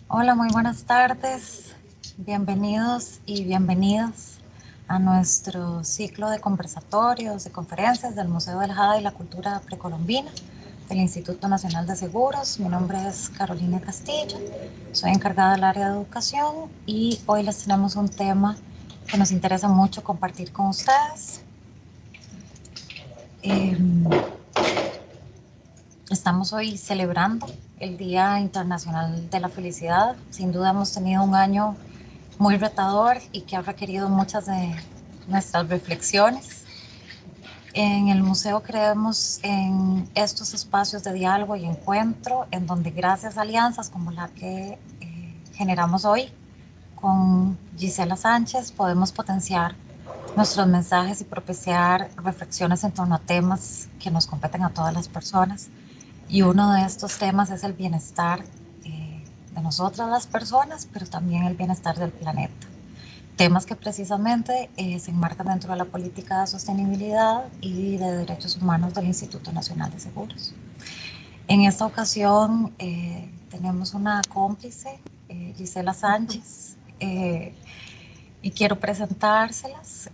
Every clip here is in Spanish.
Hola, muy buenas tardes. Bienvenidos y bienvenidas a nuestro ciclo de conversatorios, de conferencias del Museo del Jade y la Cultura Precolombina del Instituto Nacional de Seguros. Mi nombre es Carolina Castillo, soy encargada del área de educación y hoy les tenemos un tema que nos interesa mucho compartir con ustedes. Eh, Estamos hoy celebrando el Día Internacional de la Felicidad. Sin duda hemos tenido un año muy retador y que ha requerido muchas de nuestras reflexiones. En el museo creemos en estos espacios de diálogo y encuentro, en donde gracias a alianzas como la que generamos hoy con Gisela Sánchez podemos potenciar nuestros mensajes y propiciar reflexiones en torno a temas que nos competen a todas las personas. Y uno de estos temas es el bienestar de nosotras las personas, pero también el bienestar del planeta. Temas que precisamente se enmarcan dentro de la política de sostenibilidad y de derechos humanos del Instituto Nacional de Seguros. En esta ocasión tenemos una cómplice, Gisela Sánchez, y quiero presentárselas.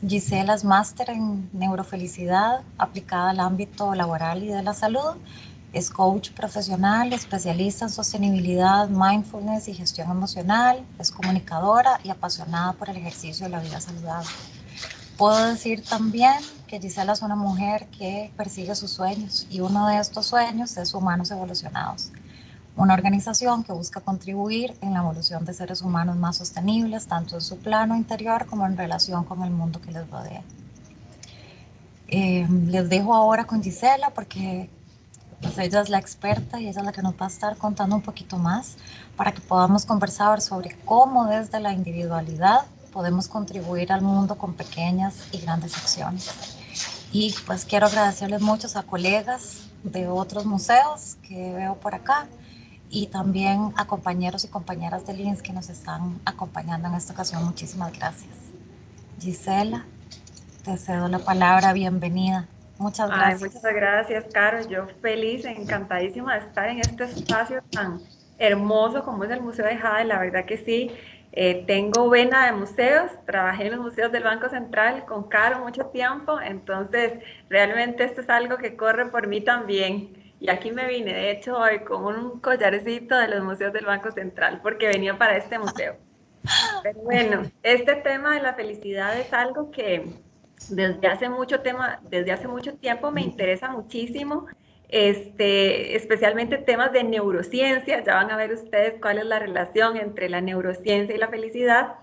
Gisela es máster en neurofelicidad aplicada al ámbito laboral y de la salud. Es coach profesional, especialista en sostenibilidad, mindfulness y gestión emocional. Es comunicadora y apasionada por el ejercicio de la vida saludable. Puedo decir también que Gisela es una mujer que persigue sus sueños y uno de estos sueños es Humanos Evolucionados, una organización que busca contribuir en la evolución de seres humanos más sostenibles, tanto en su plano interior como en relación con el mundo que les rodea. Les dejo ahora con Gisela porque pues ella es la experta y ella es la que nos va a estar contando un poquito más para que podamos conversar sobre cómo desde la individualidad podemos contribuir al mundo con pequeñas y grandes acciones. Y pues quiero agradecerles mucho a colegas de otros museos que veo por acá y también a compañeros y compañeras del INS que nos están acompañando en esta ocasión. Muchísimas gracias. Gisela, te cedo la palabra, bienvenida. Muchas Ay, muchas gracias. gracias, Caro. Yo feliz, encantadísima de estar en este espacio tan hermoso como es el Museo de Jade. La verdad que sí, tengo vena de museos, trabajé en los museos del Banco Central con Caro mucho tiempo, entonces realmente esto es algo que corre por mí también. Y aquí me vine, de hecho, hoy con un collarcito de los museos del Banco Central porque venía para este museo. Pero bueno, este tema de la felicidad es algo que desde hace mucho tiempo me interesa muchísimo, especialmente temas de neurociencia. Ya van a ver ustedes cuál es la relación entre la neurociencia y la felicidad.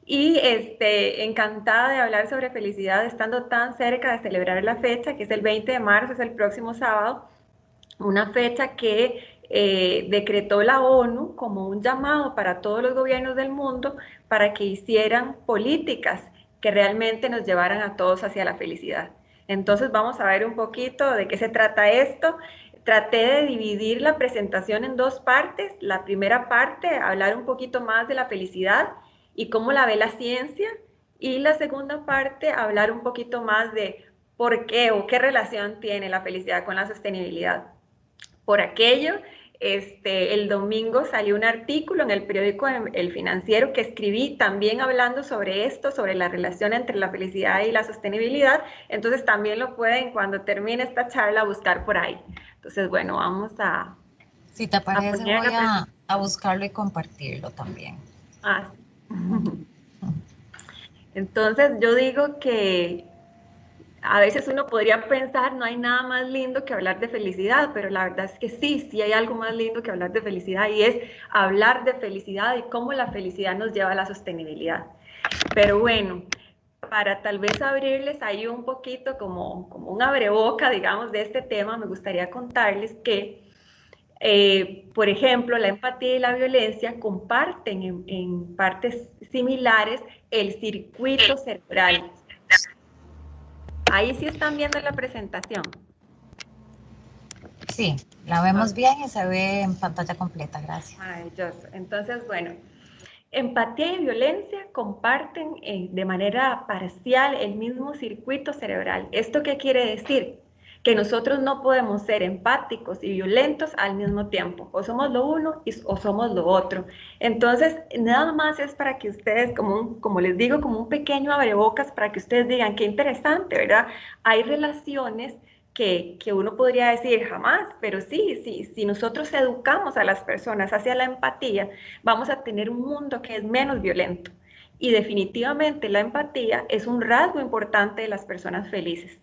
Y encantada de hablar sobre felicidad, estando tan cerca de celebrar la fecha, que es el 20 de marzo, es el próximo sábado, una fecha que decretó la ONU como un llamado para todos los gobiernos del mundo para que hicieran políticas que realmente nos llevaran a todos hacia la felicidad. Entonces vamos a ver un poquito de qué se trata esto. Traté de dividir la presentación en dos partes. La primera parte, hablar un poquito más de la felicidad y cómo la ve la ciencia. Y la segunda parte, hablar un poquito más de por qué o qué relación tiene la felicidad con la sostenibilidad. Por aquello, el domingo salió un artículo en el periódico El Financiero que escribí también hablando sobre esto, sobre la relación entre la felicidad y la sostenibilidad. Entonces también lo pueden, cuando termine esta charla, buscar por ahí. Entonces, bueno, vamos Si te a parece, poner voy la presentación. a buscarlo y compartirlo también. Ah, sí. Entonces, yo digo que a veces uno podría pensar, no hay nada más lindo que hablar de felicidad, pero la verdad es que sí, sí hay algo más lindo que hablar de felicidad y es hablar de felicidad y cómo la felicidad nos lleva a la sostenibilidad. Pero bueno, para tal vez abrirles ahí un poquito como un abreboca, digamos, de este tema, me gustaría contarles que, por ejemplo, la empatía y la violencia comparten en partes similares el circuito cerebral. Ahí sí están viendo la presentación. Sí, la vemos Ok, bien y se ve en pantalla completa, gracias. maravilloso. Entonces, bueno, empatía y violencia comparten de manera parcial el mismo circuito cerebral. ¿Esto qué quiere decir? que nosotros no podemos ser empáticos y violentos al mismo tiempo, o somos lo uno o somos lo otro. Entonces, nada más es para que ustedes, como les digo, como un pequeño abrebocas, para que ustedes digan, qué interesante, ¿verdad? Hay relaciones que uno podría decir jamás, pero sí, si nosotros educamos a las personas hacia la empatía, vamos a tener un mundo que es menos violento. Y definitivamente la empatía es un rasgo importante de las personas felices.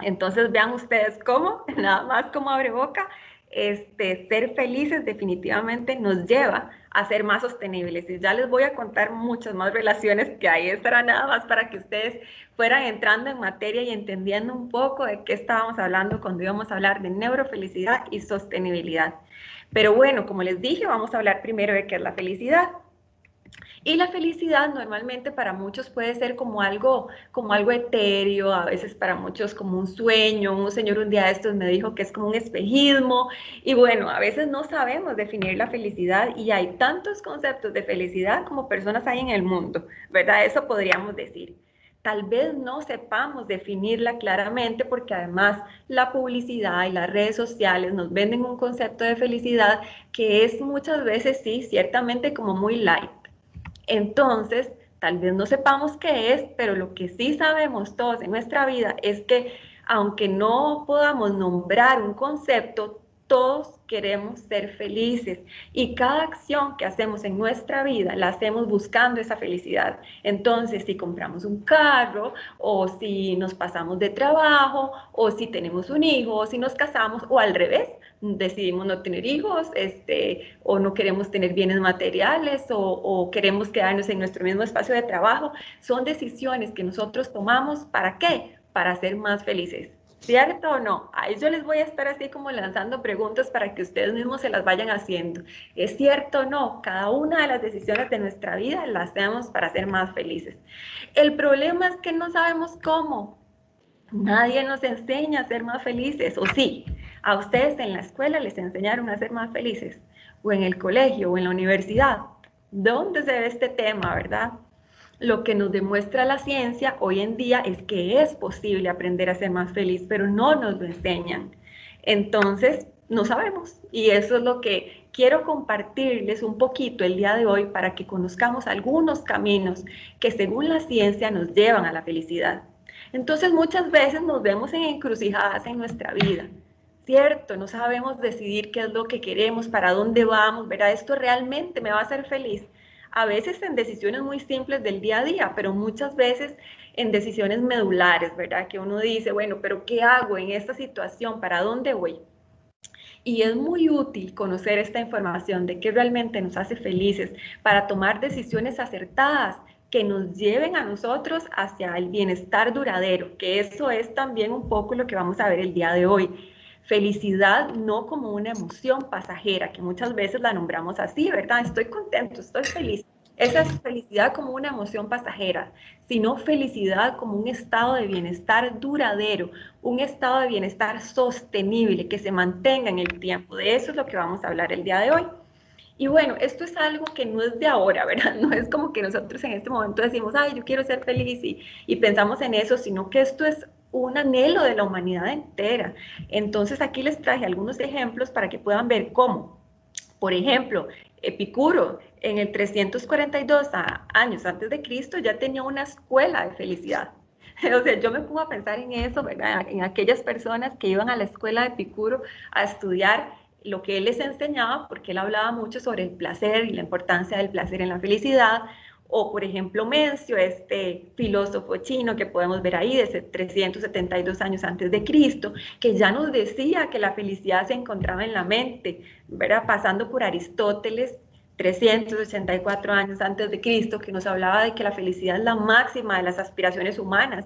Entonces vean ustedes cómo, nada más como abre boca, ser felices definitivamente nos lleva a ser más sostenibles. Y ya les voy a contar muchas más relaciones que ahí estará nada más para que ustedes fueran entrando en materia y entendiendo un poco de qué estábamos hablando cuando íbamos a hablar de neurofelicidad y sostenibilidad. Pero bueno, como les dije, vamos a hablar primero de qué es la felicidad. Y la felicidad normalmente para muchos puede ser como algo etéreo, a veces para muchos como un sueño. Un señor un día de estos me dijo que es como un espejismo. Y bueno, a veces no sabemos definir la felicidad y hay tantos conceptos de felicidad como personas hay en el mundo, ¿verdad? Eso podríamos decir. Tal vez no sepamos definirla claramente porque además la publicidad y las redes sociales nos venden un concepto de felicidad que es muchas veces, sí, ciertamente como muy light. Entonces, tal vez no sepamos qué es, pero lo que sí sabemos todos en nuestra vida es que aunque no podamos nombrar un concepto, todos queremos ser felices y cada acción que hacemos en nuestra vida la hacemos buscando esa felicidad. Entonces, si compramos un carro o si nos pasamos de trabajo o si tenemos un hijo o si nos casamos o al revés, decidimos no tener hijos, o no queremos tener bienes materiales, o queremos quedarnos en nuestro mismo espacio de trabajo, son decisiones que nosotros tomamos, ¿para qué? Para ser más felices. ¿Cierto o no? Ahí yo les voy a estar así como lanzando preguntas para que ustedes mismos se las vayan haciendo. ¿Es cierto o no? Cada una de las decisiones de nuestra vida las hacemos para ser más felices. El problema es que no sabemos cómo. Nadie nos enseña a ser más felices, ¿o sí? ¿A ustedes en la escuela les enseñaron a ser más felices? ¿O en el colegio o en la universidad? ¿Dónde se ve este tema, verdad? Lo que nos demuestra la ciencia hoy en día es que es posible aprender a ser más feliz, pero no nos lo enseñan. Entonces, no sabemos. Y eso es lo que quiero compartirles un poquito el día de hoy para que conozcamos algunos caminos que según la ciencia nos llevan a la felicidad. Entonces muchas veces nos vemos en encrucijadas en nuestra vida, ¿cierto? No sabemos decidir qué es lo que queremos, para dónde vamos, ¿verdad? Esto realmente me va a hacer feliz. A veces en decisiones muy simples del día a día, pero muchas veces en decisiones medulares, ¿verdad? Que uno dice, bueno, pero ¿qué hago en esta situación? ¿Para dónde voy? Y es muy útil conocer esta información de qué realmente nos hace felices para tomar decisiones acertadas que nos lleven a nosotros hacia el bienestar duradero, que eso es también un poco lo que vamos a ver el día de hoy. Felicidad no como una emoción pasajera, que muchas veces la nombramos así, ¿verdad? Estoy contento, estoy feliz. Esa es felicidad como una emoción pasajera, sino felicidad como un estado de bienestar duradero, un estado de bienestar sostenible, que se mantenga en el tiempo. De eso es lo que vamos a hablar el día de hoy. Y bueno, esto es algo que no es de ahora, ¿verdad? No es como que nosotros en este momento decimos, ay, yo quiero ser feliz y pensamos en eso, sino que esto es un anhelo de la humanidad entera. Entonces aquí les traje algunos ejemplos para que puedan ver cómo. Por ejemplo, Epicuro en el 342 años antes de Cristo ya tenía una escuela de felicidad. O sea, yo me pongo a pensar en eso, ¿verdad? En aquellas personas que iban a la escuela de Epicuro a estudiar lo que él les enseñaba, porque él hablaba mucho sobre el placer y la importancia del placer en la felicidad. O, por ejemplo, Mencio, este filósofo chino que podemos ver ahí desde 372 años antes de Cristo, que ya nos decía que la felicidad se encontraba en la mente, ¿verdad? Pasando por Aristóteles, 384 años antes de Cristo, que nos hablaba de que la felicidad es la máxima de las aspiraciones humanas.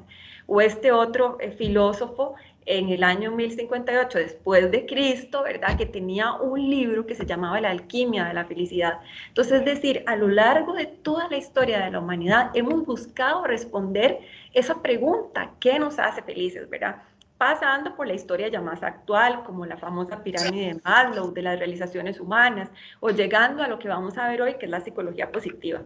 O este otro filósofo en el año 1058 después de Cristo, ¿verdad? Que tenía un libro que se llamaba La alquimia de la felicidad. Entonces, es decir, a lo largo de toda la historia de la humanidad hemos buscado responder esa pregunta, ¿qué nos hace felices, verdad? Pasando por la historia ya más actual, como la famosa pirámide de Maslow, de las realizaciones humanas, o llegando a lo que vamos a ver hoy, que es la psicología positiva.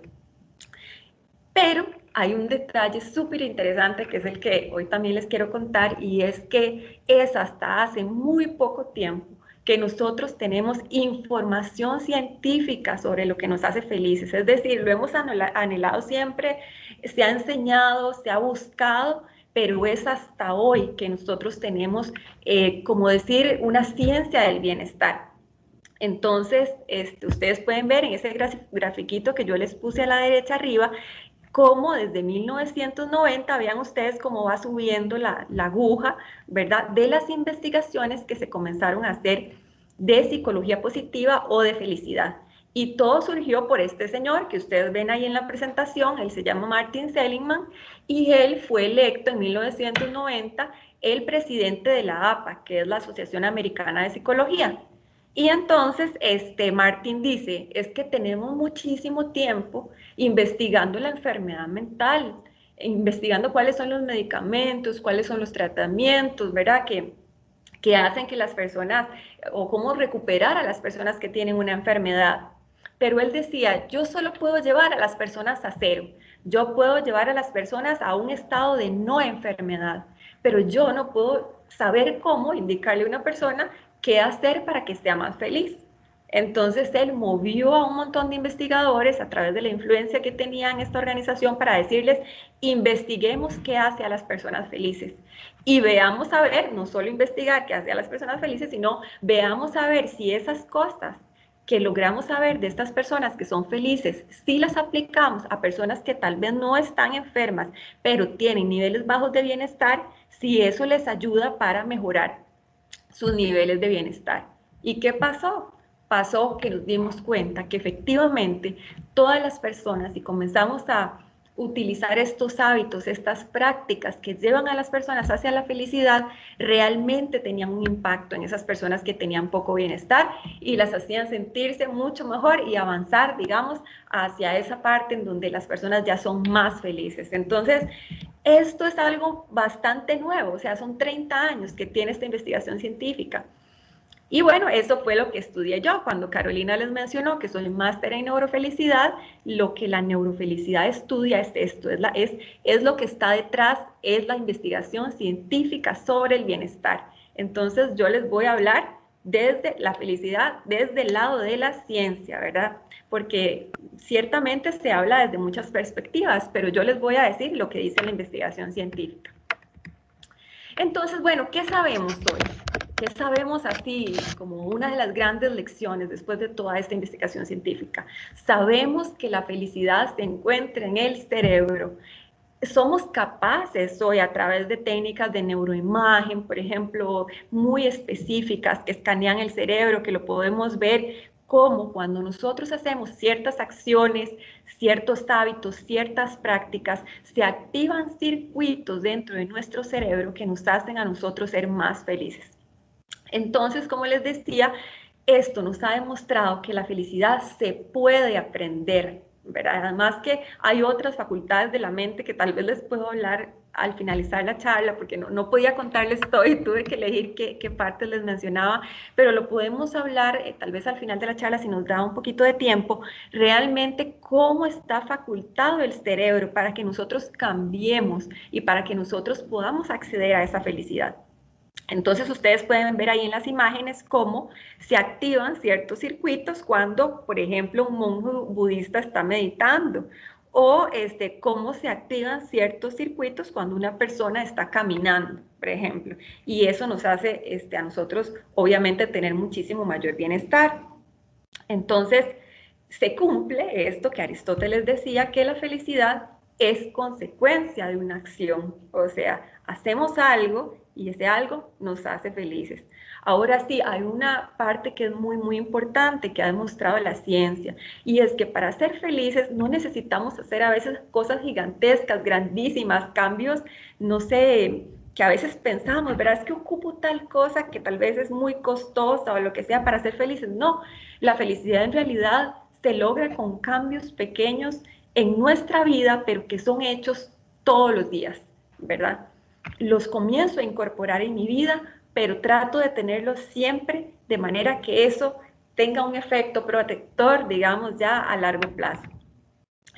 Pero hay un detalle súper interesante que es el que hoy también les quiero contar, y es que es hasta hace muy poco tiempo que nosotros tenemos información científica sobre lo que nos hace felices. Es decir, lo hemos anhelado siempre, se ha enseñado, se ha buscado, pero es hasta hoy que nosotros tenemos, como decir, una ciencia del bienestar. Entonces, ustedes pueden ver en ese grafiquito que yo les puse a la derecha arriba, cómo desde 1990, vean ustedes cómo va subiendo la aguja, ¿verdad? De las investigaciones que se comenzaron a hacer de psicología positiva o de felicidad. Y todo surgió por este señor que ustedes ven ahí en la presentación. Él se llama Martin Seligman y él fue electo en 1990 el presidente de la APA, que es la Asociación Americana de Psicología. Y entonces Martin dice, es que tenemos muchísimo tiempo investigando la enfermedad mental, investigando cuáles son los medicamentos, cuáles son los tratamientos, ¿verdad? Que hacen que las personas, o cómo recuperar a las personas que tienen una enfermedad. Pero él decía, yo solo puedo llevar a las personas a cero, yo puedo llevar a las personas a un estado de no enfermedad, pero yo no puedo saber cómo indicarle a una persona qué hacer para que sea más feliz. Entonces él movió a un montón de investigadores a través de la influencia que tenía en esta organización para decirles, investiguemos qué hace a las personas felices. Y veamos a ver, no solo investigar qué hace a las personas felices, sino veamos a ver si esas cosas que logramos saber de estas personas que son felices, si las aplicamos a personas que tal vez no están enfermas, pero tienen niveles bajos de bienestar, si eso les ayuda para mejorar sus niveles de bienestar. ¿Y qué pasó? Pasó que nos dimos cuenta que efectivamente todas las personas, y comenzamos a utilizar estos hábitos, estas prácticas que llevan a las personas hacia la felicidad, realmente tenían un impacto en esas personas que tenían poco bienestar y las hacían sentirse mucho mejor y avanzar, digamos, hacia esa parte en donde las personas ya son más felices. Entonces, esto es algo bastante nuevo, o sea, son 30 años que tiene esta investigación científica. Y bueno, eso fue lo que estudié yo. Cuando Carolina les mencionó que soy máster en neurofelicidad, lo que la neurofelicidad estudia es esto, es lo que está detrás, es la investigación científica sobre el bienestar. Entonces yo les voy a hablar desde la felicidad, desde el lado de la ciencia, ¿verdad? Porque ciertamente se habla desde muchas perspectivas, pero yo les voy a decir lo que dice la investigación científica. Entonces, bueno, ¿qué sabemos hoy? ¿Qué sabemos así como una de las grandes lecciones después de toda esta investigación científica? Sabemos que la felicidad se encuentra en el cerebro. Somos capaces hoy a través de técnicas de neuroimagen, por ejemplo, muy específicas que escanean el cerebro, que lo podemos ver como cuando nosotros hacemos ciertas acciones, ciertos hábitos, ciertas prácticas, se activan circuitos dentro de nuestro cerebro que nos hacen a nosotros ser más felices. Entonces, como les decía, esto nos ha demostrado que la felicidad se puede aprender, ¿verdad? Además que hay otras facultades de la mente que tal vez les puedo hablar al finalizar la charla, porque no podía contarles todo y tuve que elegir qué partes les mencionaba, pero lo podemos hablar tal vez al final de la charla si nos da un poquito de tiempo, realmente cómo está facultado el cerebro para que nosotros cambiemos y para que nosotros podamos acceder a esa felicidad. Entonces ustedes pueden ver ahí en las imágenes cómo se activan ciertos circuitos cuando, por ejemplo, un monje budista está meditando, o cómo se activan ciertos circuitos cuando una persona está caminando, por ejemplo. Y eso nos hace a nosotros, obviamente, tener muchísimo mayor bienestar. Entonces, se cumple esto que Aristóteles decía, que la felicidad es consecuencia de una acción. O sea, hacemos algo y ese algo nos hace felices. Ahora sí, hay una parte que es muy importante que ha demostrado la ciencia, y es que para ser felices no necesitamos hacer a veces cosas gigantescas, grandísimas, cambios, no sé, que a veces pensamos, ¿verdad? Es que ocupo tal cosa que tal vez es muy costosa o lo que sea para ser felices. No, la felicidad en realidad se logra con cambios pequeños en nuestra vida, pero que son hechos todos los días, ¿verdad? Los comienzo a incorporar en mi vida, pero trato de tenerlos siempre de manera que eso tenga un efecto protector, digamos, ya a largo plazo.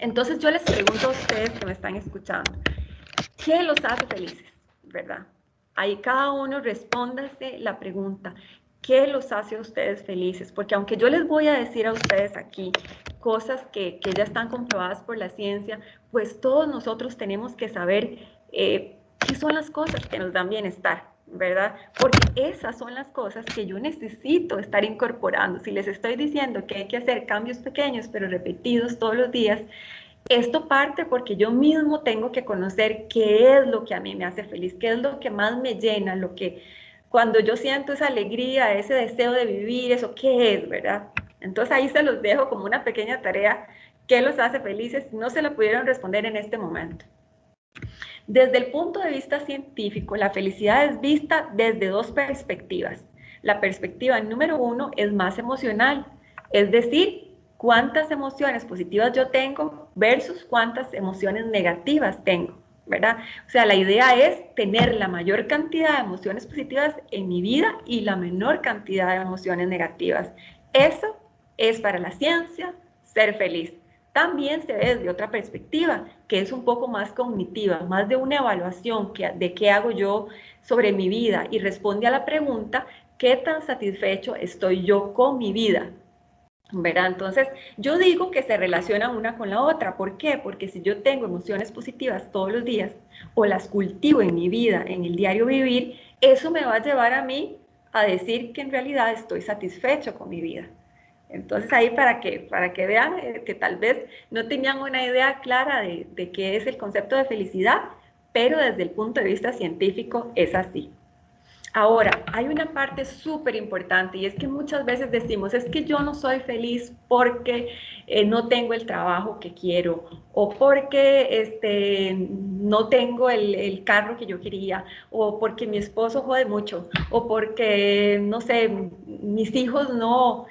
Entonces yo les pregunto a ustedes que me están escuchando, ¿qué los hace felices? ¿Verdad? Ahí cada uno respóndase la pregunta, ¿qué los hace a ustedes felices? Porque aunque yo les voy a decir a ustedes aquí cosas que ya están comprobadas por la ciencia, pues todos nosotros tenemos que saber qué son las cosas que nos dan bienestar, ¿verdad? Porque esas son las cosas que yo necesito estar incorporando. Si les estoy diciendo que hay que hacer cambios pequeños, pero repetidos todos los días, esto parte porque yo mismo tengo que conocer qué es lo que a mí me hace feliz, qué es lo que más me llena, lo que cuando yo siento esa alegría, ese deseo de vivir, eso qué es, ¿verdad? Entonces ahí se los dejo como una pequeña tarea, ¿qué los hace felices? No se lo pudieron responder en este momento. Desde el punto de vista científico, la felicidad es vista desde dos perspectivas. La perspectiva número uno es más emocional, es decir, cuántas emociones positivas yo tengo versus cuántas emociones negativas tengo, ¿verdad? O sea, la idea es tener la mayor cantidad de emociones positivas en mi vida y la menor cantidad de emociones negativas. Eso es para la ciencia ser feliz. También se ve desde otra perspectiva, que es un poco más cognitiva, más de una evaluación de qué hago yo sobre mi vida y responde a la pregunta, ¿qué tan satisfecho estoy yo con mi vida? ¿Verdad? Entonces, yo digo que se relaciona una con la otra. ¿Por qué? Porque si yo tengo emociones positivas todos los días o las cultivo en mi vida, en el diario vivir, eso me va a llevar a mí a decir que en realidad estoy satisfecho con mi vida. Entonces ahí para que vean que tal vez no tenían una idea clara de qué es el concepto de felicidad, pero desde el punto de vista científico es así. Ahora, hay una parte súper importante y es que muchas veces decimos, es que yo no soy feliz porque no tengo el trabajo que quiero o porque no tengo el carro que yo quería o porque mi esposo jode mucho o porque, no sé, mis hijos no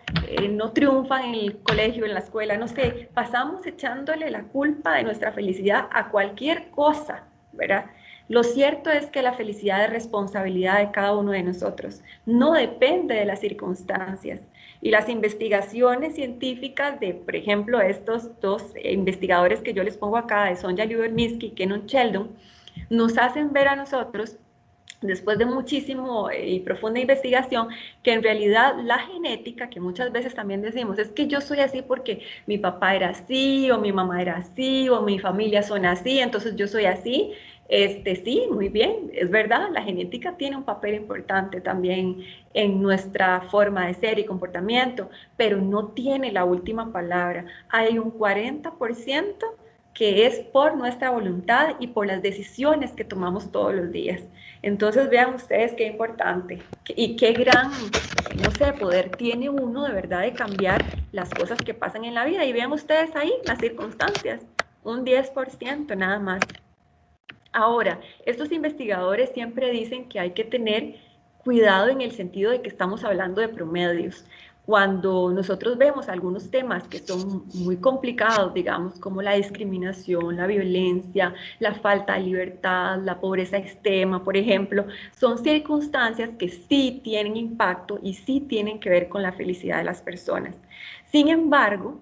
triunfan en el colegio, en la escuela, no sé, pasamos echándole la culpa de nuestra felicidad a cualquier cosa, ¿verdad? Lo cierto es que la felicidad es responsabilidad de cada uno de nosotros, no depende de las circunstancias. Y las investigaciones científicas de, por ejemplo, estos dos investigadores que yo les pongo acá, de Sonja Lyubomirsky y Kenon Sheldon, nos hacen ver a nosotros, después de muchísimo y profunda investigación, que en realidad la genética, que muchas veces también decimos, es que yo soy así porque mi papá era así, o mi mamá era así, o mi familia son así, entonces yo soy así. Sí, muy bien, es verdad, la genética tiene un papel importante también en nuestra forma de ser y comportamiento, pero no tiene la última palabra. Hay un 40% que es por nuestra voluntad y por las decisiones que tomamos todos los días. Entonces vean ustedes qué importante y qué gran, no sé, poder tiene uno de verdad de cambiar las cosas que pasan en la vida. Y vean ustedes ahí las circunstancias, un 10% nada más. Ahora, estos investigadores siempre dicen que hay que tener cuidado en el sentido de que estamos hablando de promedios. Cuando nosotros vemos algunos temas que son muy complicados, digamos, como la discriminación, la violencia, la falta de libertad, la pobreza extrema, por ejemplo, son circunstancias que sí tienen impacto y sí tienen que ver con la felicidad de las personas. Sin embargo,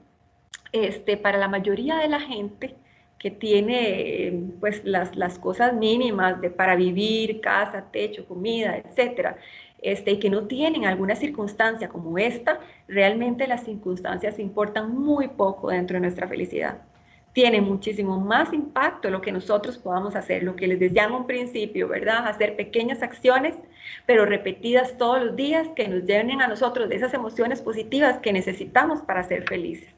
para la mayoría de la gente que tiene pues las cosas mínimas para vivir, casa, techo, comida, etcétera, y que no tienen alguna circunstancia como esta, realmente las circunstancias importan muy poco dentro de nuestra felicidad. Tiene muchísimo más impacto lo que nosotros podamos hacer, lo que les decía en un principio, ¿verdad? Hacer pequeñas acciones, pero repetidas todos los días, que nos lleven a nosotros de esas emociones positivas que necesitamos para ser felices.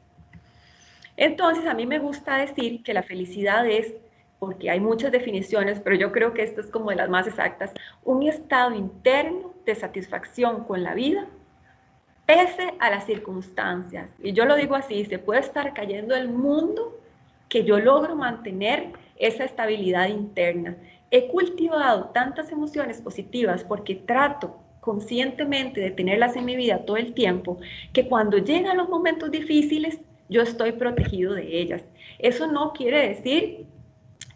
Entonces, a mí me gusta decir que la felicidad es, porque hay muchas definiciones, pero yo creo que esta es como de las más exactas, un estado interno de satisfacción con la vida, pese a las circunstancias. Y yo lo digo así, se puede estar cayendo el mundo, que yo logro mantener esa estabilidad interna. He cultivado tantas emociones positivas porque trato conscientemente de tenerlas en mi vida todo el tiempo, que cuando llegan los momentos difíciles, yo estoy protegido de ellas. Eso no quiere decir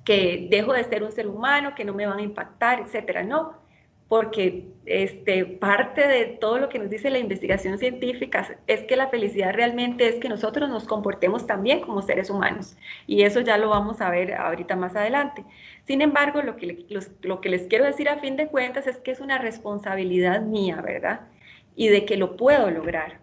que dejo de ser un ser humano, que no me van a impactar, etcétera. No, porque parte de todo lo que nos dice la investigación científica es que la felicidad realmente es que nosotros nos comportemos también como seres humanos, y eso ya lo vamos a ver ahorita más adelante. Sin embargo, lo que les quiero decir a fin de cuentas es que es una responsabilidad mía, ¿verdad? Y de que lo puedo lograr.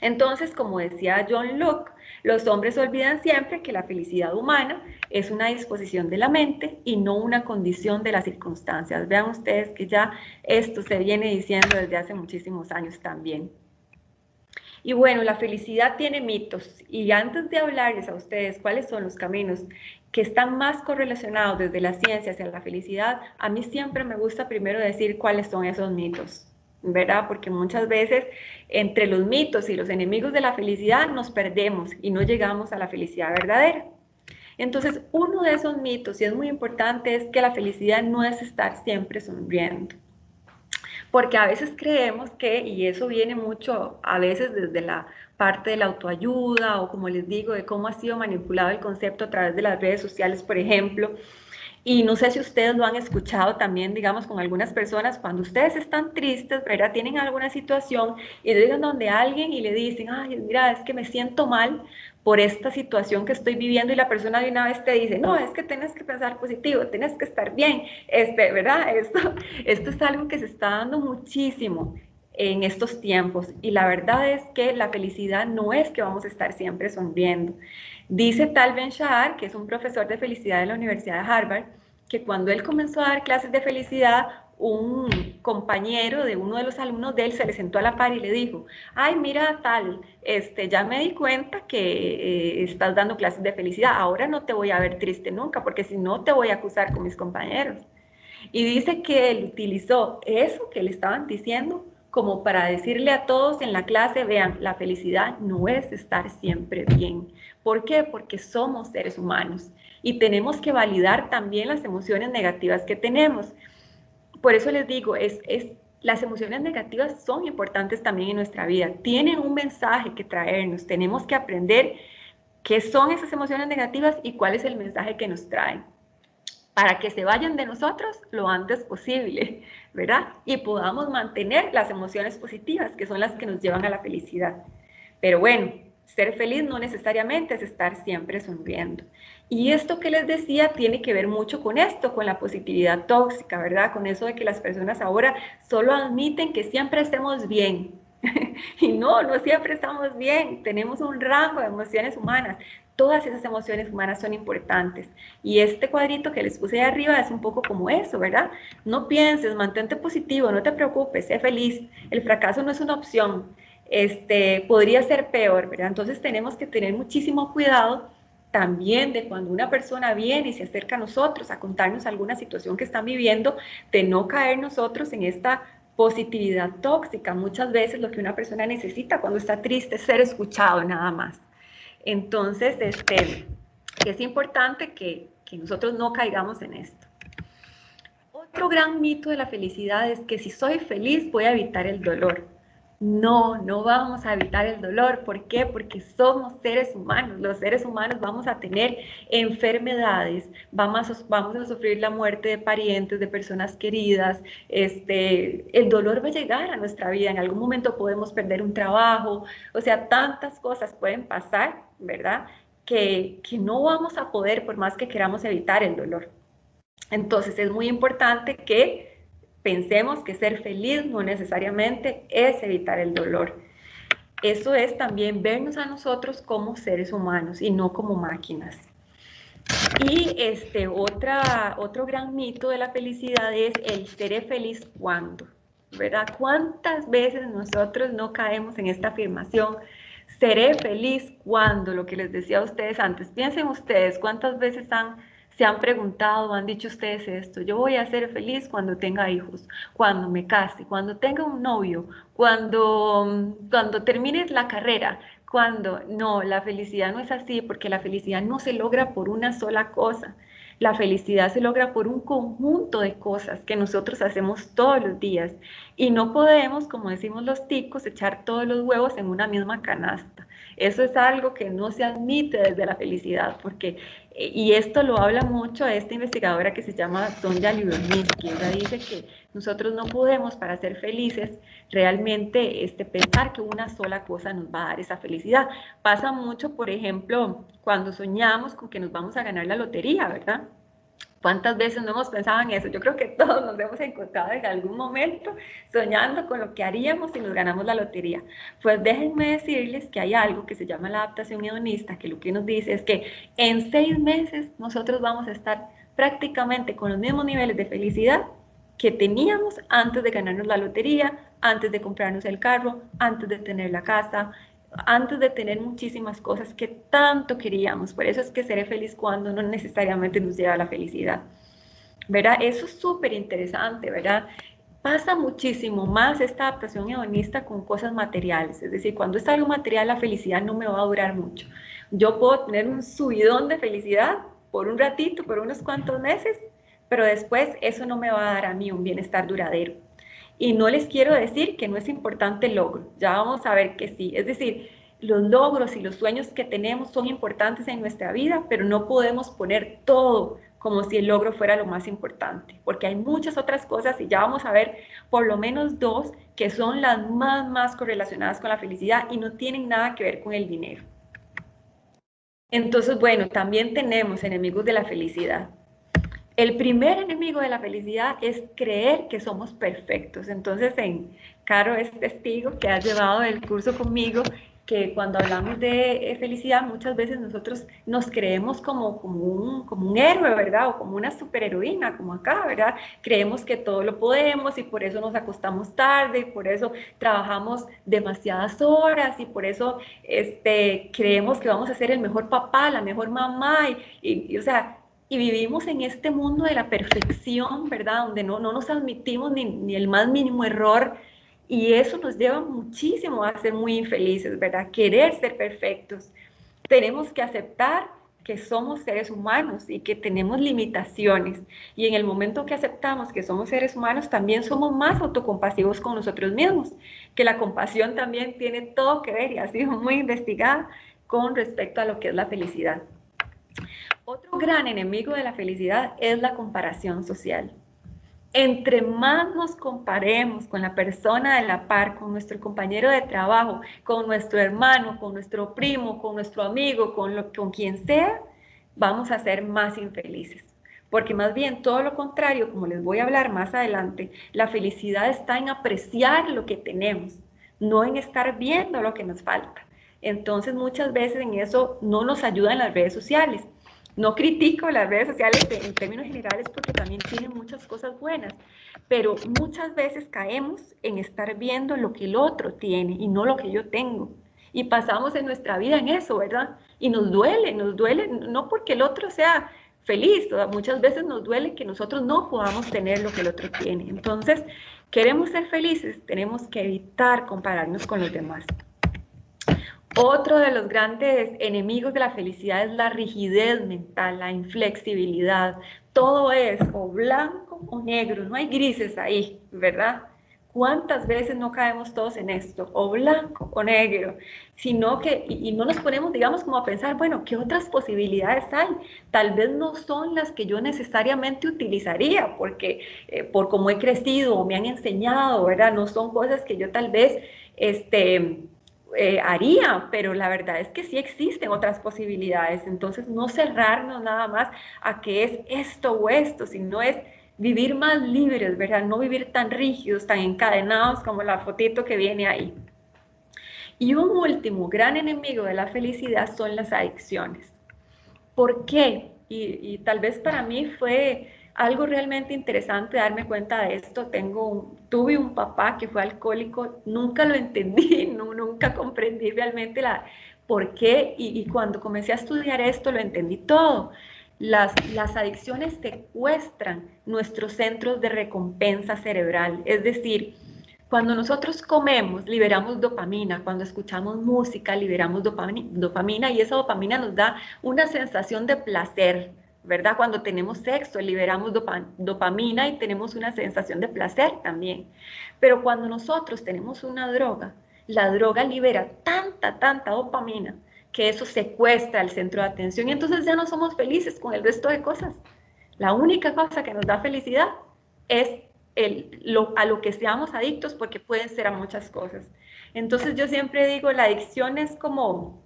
Entonces, como decía John Locke, los hombres olvidan siempre que la felicidad humana es una disposición de la mente y no una condición de las circunstancias. Vean ustedes que ya esto se viene diciendo desde hace muchísimos años también. Y bueno, la felicidad tiene mitos, y antes de hablarles a ustedes cuáles son los caminos que están más correlacionados desde la ciencia hacia la felicidad, a mí siempre me gusta primero decir cuáles son esos mitos, ¿verdad? Porque muchas veces entre los mitos y los enemigos de la felicidad nos perdemos y no llegamos a la felicidad verdadera. Entonces, uno de esos mitos, y es muy importante, es que la felicidad no es estar siempre sonriendo. Porque a veces creemos que, y eso viene mucho a veces desde la parte de la autoayuda, o como les digo, de cómo ha sido manipulado el concepto a través de las redes sociales, por ejemplo, y no sé si ustedes lo han escuchado también, digamos, con algunas personas, cuando ustedes están tristes, ¿verdad? Tienen alguna situación y llegan donde alguien y le dicen, ay, mira, es que me siento mal por esta situación que estoy viviendo, y la persona de una vez te dice, no, es que tienes que pensar positivo, tienes que estar bien, ¿verdad? Esto es algo que se está dando muchísimo en estos tiempos, y la verdad es que la felicidad no es que vamos a estar siempre sonriendo. Dice Tal Ben-Shahar, que es un profesor de felicidad de la Universidad de Harvard, que cuando él comenzó a dar clases de felicidad, un compañero de uno de los alumnos de él se le sentó a la par y le dijo, ay, mira Tal, ya me di cuenta que estás dando clases de felicidad, ahora no te voy a ver triste nunca, porque si no te voy a acusar con mis compañeros. Y dice que él utilizó eso que le estaban diciendo como para decirle a todos en la clase, vean, la felicidad no es estar siempre bien. ¿Por qué? Porque somos seres humanos y tenemos que validar también las emociones negativas que tenemos. Por eso les digo, las emociones negativas son importantes también en nuestra vida, tienen un mensaje que traernos, tenemos que aprender qué son esas emociones negativas y cuál es el mensaje que nos traen, para que se vayan de nosotros lo antes posible, ¿verdad? Y podamos mantener las emociones positivas, que son las que nos llevan a la felicidad. Pero bueno, ser feliz no necesariamente es estar siempre sonriendo. Y esto que les decía tiene que ver mucho con esto, con la positividad tóxica, ¿verdad? Con eso de que las personas ahora solo admiten que siempre estemos bien. Y no, no siempre estamos bien, tenemos un rango de emociones humanas. Todas esas emociones humanas son importantes. Y este cuadrito que les puse de arriba es un poco como eso, ¿verdad? No pienses, mantente positivo, no te preocupes, sé feliz. El fracaso no es una opción. Podría ser peor, ¿verdad? Entonces tenemos que tener muchísimo cuidado también de cuando una persona viene y se acerca a nosotros a contarnos alguna situación que están viviendo, de no caer nosotros en esta positividad tóxica. Muchas veces lo que una persona necesita cuando está triste es ser escuchado nada más. Entonces, es importante que nosotros no caigamos en esto. Otro gran mito de la felicidad es que si soy feliz voy a evitar el dolor. No, no vamos a evitar el dolor. ¿Por qué? Porque somos seres humanos. Los seres humanos vamos a tener enfermedades, vamos a sufrir la muerte de parientes, de personas queridas. El dolor va a llegar a nuestra vida. En algún momento podemos perder un trabajo. O sea, tantas cosas pueden pasar, ¿verdad? Que no vamos a poder, por más que queramos evitar el dolor. Entonces es muy importante que pensemos que ser feliz no necesariamente es evitar el dolor. Eso es también vernos a nosotros como seres humanos y no como máquinas. Y otro gran mito de la felicidad es el seré feliz cuando, ¿verdad? ¿Cuántas veces nosotros no caemos en esta afirmación? Seré feliz cuando, lo que les decía a ustedes antes. Piensen ustedes, ¿cuántas veces se han preguntado, han dicho ustedes esto? Yo voy a ser feliz cuando tenga hijos, cuando me case, cuando tenga un novio, cuando termine la carrera, cuando no, la felicidad no es así, porque la felicidad no se logra por una sola cosa. La felicidad se logra por un conjunto de cosas que nosotros hacemos todos los días, y no podemos, como decimos los ticos, echar todos los huevos en una misma canasta. Eso es algo que no se admite desde la felicidad, porque Y esto lo habla mucho esta investigadora que se llama Sonja Lyubomirsky. Ella dice que nosotros no podemos, para ser felices, realmente pensar que una sola cosa nos va a dar esa felicidad. Pasa mucho, por ejemplo, cuando soñamos con que nos vamos a ganar la lotería, ¿verdad? ¿Cuántas veces no hemos pensado en eso? Yo creo que todos nos hemos encontrado en algún momento soñando con lo que haríamos si nos ganamos la lotería. Pues déjenme decirles que hay algo que se llama la adaptación hedonista, que lo que nos dice es que en 6 meses nosotros vamos a estar prácticamente con los mismos niveles de felicidad que teníamos antes de ganarnos la lotería, antes de comprarnos el carro, antes de tener la casa, antes de tener muchísimas cosas que tanto queríamos. Por eso es que seré feliz cuando no necesariamente nos lleva a la felicidad, ¿verdad? Eso es súper interesante, ¿verdad? Pasa muchísimo más esta adaptación hedonista con cosas materiales, es decir, cuando es algo material, la felicidad no me va a durar mucho. Yo puedo tener un subidón de felicidad por un ratito, por unos cuantos meses, pero después eso no me va a dar a mí un bienestar duradero. Y no les quiero decir que no es importante el logro, ya vamos a ver que sí. Es decir, los logros y los sueños que tenemos son importantes en nuestra vida, pero no podemos poner todo como si el logro fuera lo más importante, porque hay muchas otras cosas y ya vamos a ver por lo menos 2 que son las más correlacionadas con la felicidad y no tienen nada que ver con el dinero. Entonces, bueno, también tenemos enemigos de la felicidad. El primer enemigo de la felicidad es creer que somos perfectos. Entonces, Caro es testigo que ha llevado el curso conmigo, que cuando hablamos de felicidad, muchas veces nosotros nos creemos como un héroe, ¿verdad? O como una superheroína, como acá, ¿verdad? Creemos que todo lo podemos y por eso nos acostamos tarde, y por eso trabajamos demasiadas horas y por eso creemos que vamos a ser el mejor papá, la mejor mamá o sea, y vivimos en este mundo de la perfección, ¿verdad? Donde no nos admitimos ni el más mínimo error y eso nos lleva muchísimo a ser muy infelices, ¿verdad? Querer ser perfectos. Tenemos que aceptar que somos seres humanos y que tenemos limitaciones. Y en el momento que aceptamos que somos seres humanos, también somos más autocompasivos con nosotros mismos, que la compasión también tiene todo que ver y ha sido muy investigada con respecto a lo que es la felicidad. Otro gran enemigo de la felicidad es la comparación social. Entre más nos comparemos con la persona de la par, con nuestro compañero de trabajo, con nuestro hermano, con nuestro primo, con nuestro amigo, con quien sea, vamos a ser más infelices. Porque más bien todo lo contrario, como les voy a hablar más adelante, la felicidad está en apreciar lo que tenemos, no en estar viendo lo que nos falta. Entonces muchas veces en eso no nos ayudan las redes sociales. No critico las redes sociales en términos generales porque también tienen muchas cosas buenas, pero muchas veces caemos en estar viendo lo que el otro tiene y no lo que yo tengo. Y pasamos en nuestra vida en eso, ¿verdad? Y nos duele, no porque el otro sea feliz, muchas veces nos duele que nosotros no podamos tener lo que el otro tiene. Entonces, queremos ser felices, tenemos que evitar compararnos con los demás. Otro de los grandes enemigos de la felicidad es la rigidez mental, la inflexibilidad. Todo es o blanco o negro, no hay grises ahí, ¿verdad? ¿Cuántas veces no caemos todos en esto? O blanco o negro, sino que, y no nos ponemos, digamos, como a pensar, bueno, ¿qué otras posibilidades hay? Tal vez no son las que yo necesariamente utilizaría, porque por cómo he crecido o me han enseñado, ¿verdad? No son cosas que yo tal vez, haría, pero la verdad es que sí existen otras posibilidades, entonces no cerrarnos nada más a que es esto o esto, sino es vivir más libres, ¿verdad? No vivir tan rígidos, tan encadenados como la fotito que viene ahí. Y un último gran enemigo de la felicidad son las adicciones. ¿Por qué? Y tal vez para mí fue algo realmente interesante darme cuenta de esto. Tuve un papá que fue alcohólico, nunca lo entendí, nunca comprendí realmente por qué y cuando comencé a estudiar esto lo entendí todo. Las adicciones secuestran nuestros centros de recompensa cerebral, es decir, cuando nosotros comemos, liberamos dopamina, cuando escuchamos música, liberamos dopamina y esa dopamina nos da una sensación de placer, ¿verdad? Cuando tenemos sexo, liberamos dopamina y tenemos una sensación de placer también. Pero cuando nosotros tenemos una droga, la droga libera tanta dopamina que eso secuestra el centro de atención y entonces ya no somos felices con el resto de cosas. La única cosa que nos da felicidad es a lo que seamos adictos, porque pueden ser a muchas cosas. Entonces yo siempre digo, la adicción es como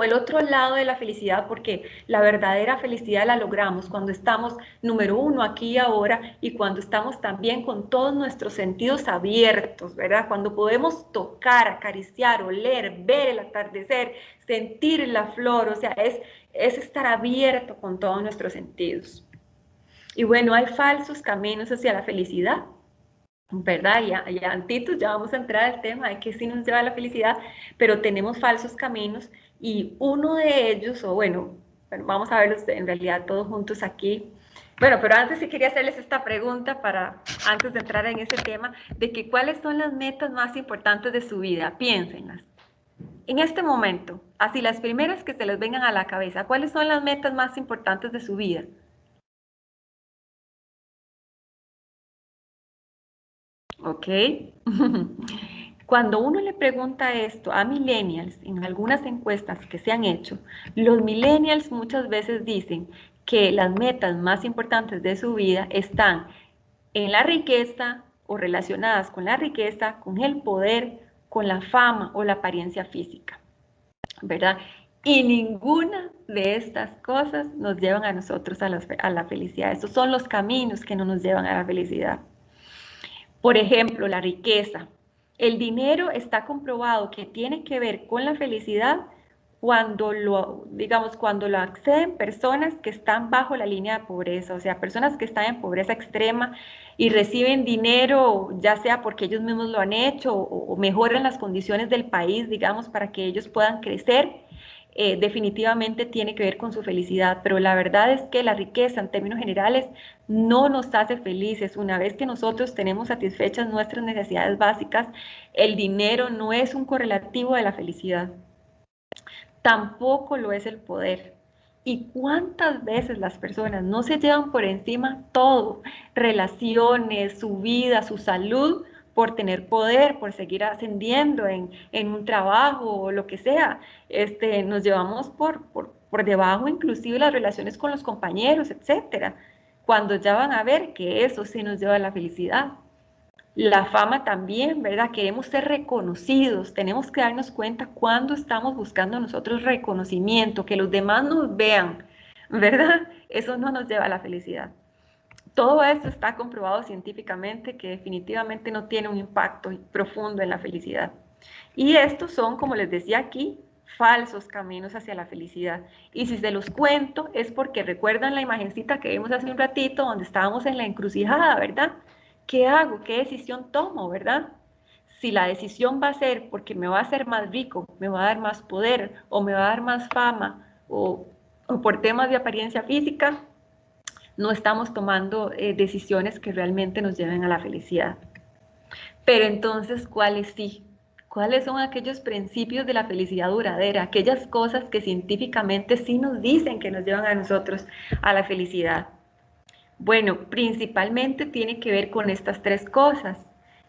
el otro lado de la felicidad, porque la verdadera felicidad la logramos cuando estamos, número uno, aquí y ahora, y cuando estamos también con todos nuestros sentidos abiertos, ¿verdad? Cuando podemos tocar, acariciar, oler, ver el atardecer, sentir la flor, o sea, es estar abierto con todos nuestros sentidos. Y bueno, hay falsos caminos hacia la felicidad, ¿verdad? Y antitos ya vamos a entrar al tema de que sí nos lleva a la felicidad, pero tenemos falsos caminos y uno de ellos, o bueno, vamos a verlos en realidad todos juntos aquí. Bueno, pero antes sí quería hacerles esta pregunta antes de entrar en ese tema, de que cuáles son las metas más importantes de su vida. Piénsenlas. En este momento, así las primeras que se les vengan a la cabeza, ¿cuáles son las metas más importantes de su vida? ¿Ok? Cuando uno le pregunta esto a millennials, en algunas encuestas que se han hecho, los millennials muchas veces dicen que las metas más importantes de su vida están en la riqueza o relacionadas con la riqueza, con el poder, con la fama o la apariencia física, ¿verdad? Y ninguna de estas cosas nos llevan a nosotros a la felicidad. Estos son los caminos que no nos llevan a la felicidad. Por ejemplo, la riqueza. El dinero está comprobado que tiene que ver con la felicidad cuando lo acceden personas que están bajo la línea de pobreza, o sea, personas que están en pobreza extrema y reciben dinero, ya sea porque ellos mismos lo han hecho o mejoran las condiciones del país, digamos, para que ellos puedan crecer. Definitivamente tiene que ver con su felicidad, pero la verdad es que la riqueza en términos generales no nos hace felices. Una vez que nosotros tenemos satisfechas nuestras necesidades básicas, el dinero no es un correlativo de la felicidad. Tampoco lo es el poder. ¿Y cuántas veces las personas no se llevan por encima todo? Relaciones, su vida, su salud, por tener poder, por seguir ascendiendo en un trabajo o lo que sea. Nos llevamos por debajo inclusive las relaciones con los compañeros, etcétera. Cuando ya van a ver que eso sí nos lleva a la felicidad. La fama también, ¿verdad? Queremos ser reconocidos, tenemos que darnos cuenta cuando estamos buscando nosotros reconocimiento, que los demás nos vean, ¿verdad? Eso no nos lleva a la felicidad. Todo esto está comprobado científicamente que definitivamente no tiene un impacto profundo en la felicidad. Y estos son, como les decía aquí, falsos caminos hacia la felicidad. Y si se los cuento es porque recuerdan la imagencita que vimos hace un ratito donde estábamos en la encrucijada, ¿verdad? ¿Qué hago? ¿Qué decisión tomo, verdad? Si la decisión va a ser porque me va a hacer más rico, me va a dar más poder o me va a dar más fama o por temas de apariencia física, no estamos tomando decisiones que realmente nos lleven a la felicidad. Pero entonces, ¿cuáles sí? ¿Cuáles son aquellos principios de la felicidad duradera? Aquellas cosas que científicamente sí nos dicen que nos llevan a nosotros a la felicidad. Bueno, principalmente tiene que ver con estas tres cosas.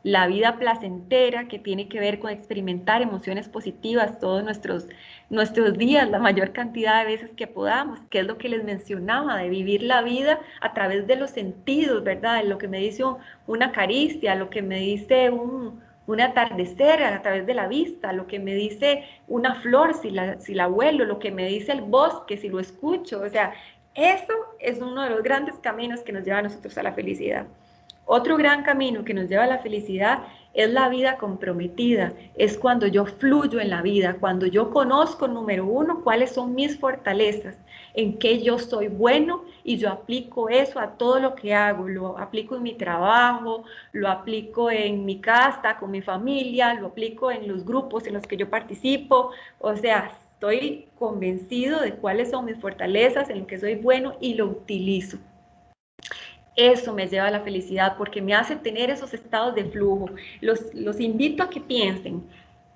La vida placentera, que tiene que ver con experimentar emociones positivas todos nuestros días, la mayor cantidad de veces que podamos, que es lo que les mencionaba, de vivir la vida a través de los sentidos, ¿verdad? Lo que me dice una caricia, lo que me dice un atardecer a través de la vista, lo que me dice una flor si la huelo, lo que me dice el bosque si lo escucho, o sea, eso es uno de los grandes caminos que nos lleva a nosotros a la felicidad. Otro gran camino que nos lleva a la felicidad es la vida comprometida, es cuando yo fluyo en la vida, cuando yo conozco, número uno, cuáles son mis fortalezas, en qué yo soy bueno y yo aplico eso a todo lo que hago, lo aplico en mi trabajo, lo aplico en mi casa, con mi familia, lo aplico en los grupos en los que yo participo, o sea, estoy convencido de cuáles son mis fortalezas, en lo que soy bueno y lo utilizo. Eso me lleva a la felicidad porque me hace tener esos estados de flujo. Los invito a que piensen,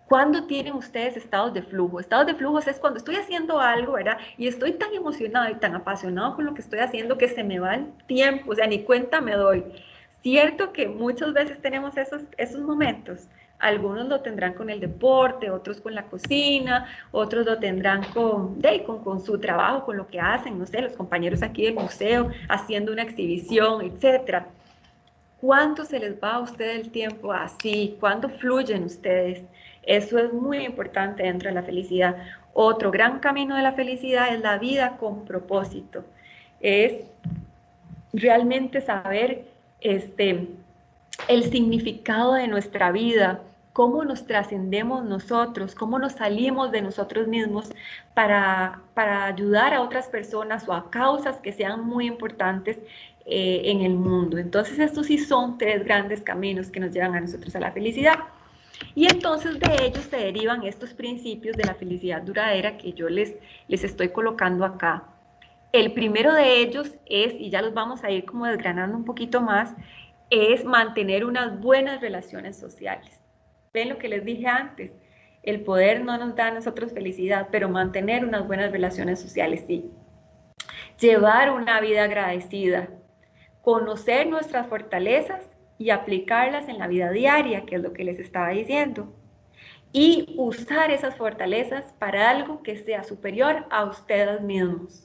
¿cuándo tienen ustedes estados de flujo? Estados de flujo es cuando estoy haciendo algo, ¿verdad? Y estoy tan emocionado y tan apasionado con lo que estoy haciendo que se me va el tiempo, o sea, ni cuenta me doy. Cierto que muchas veces tenemos esos momentos, Algunos lo tendrán con el deporte, otros con la cocina, otros lo tendrán con su trabajo, con lo que hacen, no sé, los compañeros aquí del museo, haciendo una exhibición, etcétera. ¿Cuánto se les va a ustedes el tiempo así? ¿Cuándo fluyen ustedes? Eso es muy importante dentro de la felicidad. Otro gran camino de la felicidad es la vida con propósito. Es realmente saber el significado de nuestra vida, cómo nos trascendemos nosotros, cómo nos salimos de nosotros mismos para ayudar a otras personas o a causas que sean muy importantes en el mundo. Entonces estos sí son tres grandes caminos que nos llevan a nosotros a la felicidad. Y entonces de ellos se derivan estos principios de la felicidad duradera que yo les estoy colocando acá. El primero de ellos es, y ya los vamos a ir como desgranando un poquito más, es mantener unas buenas relaciones sociales. ¿Ven lo que les dije antes? El poder no nos da a nosotros felicidad, pero mantener unas buenas relaciones sociales sí. Llevar una vida agradecida, conocer nuestras fortalezas y aplicarlas en la vida diaria, que es lo que les estaba diciendo. Y usar esas fortalezas para algo que sea superior a ustedes mismos,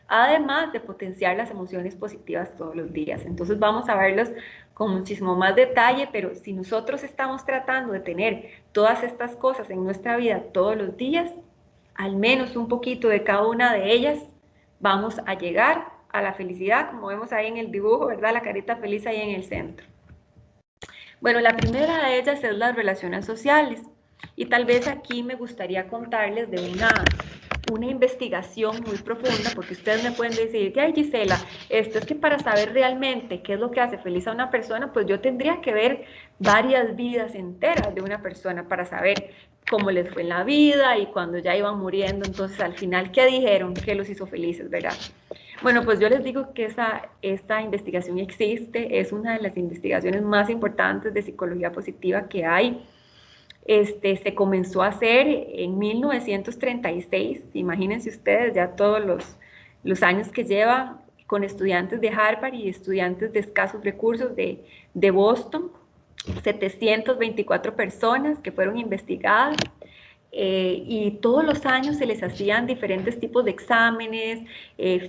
además de potenciar las emociones positivas todos los días. Entonces vamos a verlos con muchísimo más detalle, pero si nosotros estamos tratando de tener todas estas cosas en nuestra vida todos los días, al menos un poquito de cada una de ellas, vamos a llegar a la felicidad, como vemos ahí en el dibujo, ¿verdad? La carita feliz ahí en el centro. Bueno, la primera de ellas es las relaciones sociales. Y tal vez aquí me gustaría contarles de una investigación muy profunda, porque ustedes me pueden decir, ay Gisela, esto es que para saber realmente qué es lo que hace feliz a una persona, pues yo tendría que ver varias vidas enteras de una persona para saber cómo les fue en la vida y cuando ya iban muriendo, entonces al final, ¿qué dijeron? ¿Qué los hizo felices, verdad? Bueno, pues yo les digo que esta investigación existe, es una de las investigaciones más importantes de psicología positiva que hay. Se comenzó a hacer en 1936, imagínense ustedes ya todos los años que lleva con estudiantes de Harvard y estudiantes de escasos recursos de Boston, 724 personas que fueron investigadas. Y todos los años se les hacían diferentes tipos de exámenes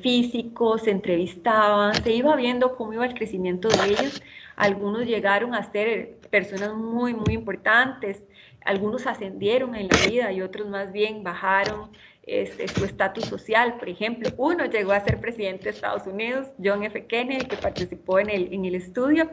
físicos, se entrevistaban, se iba viendo cómo iba el crecimiento de ellos. Algunos llegaron a ser personas muy, muy importantes, algunos ascendieron en la vida y otros más bien bajaron su estatus social. Por ejemplo, uno llegó a ser presidente de Estados Unidos, John F. Kennedy, que participó en el estudio.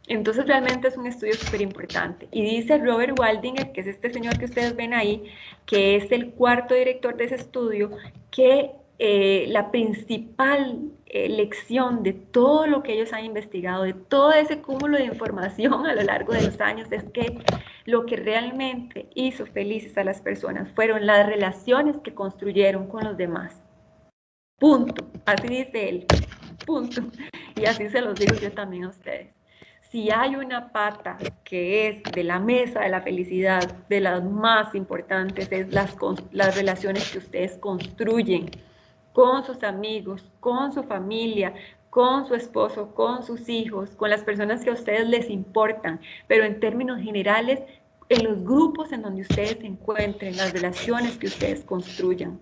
Entonces realmente es un estudio súper importante. Y dice Robert Waldinger, que es este señor que ustedes ven ahí, que es el cuarto director de ese estudio, que la principal lección de todo lo que ellos han investigado, de todo ese cúmulo de información a lo largo de los años, es que lo que realmente hizo felices a las personas fueron las relaciones que construyeron con los demás. Punto. Así dice él. Punto. Y así se los digo yo también a ustedes. Si hay una pata que es de la mesa de la felicidad, de las más importantes, es las relaciones que ustedes construyen con sus amigos, con su familia, con su esposo, con sus hijos, con las personas que a ustedes les importan, pero en términos generales, en los grupos en donde ustedes se encuentren, las relaciones que ustedes construyan.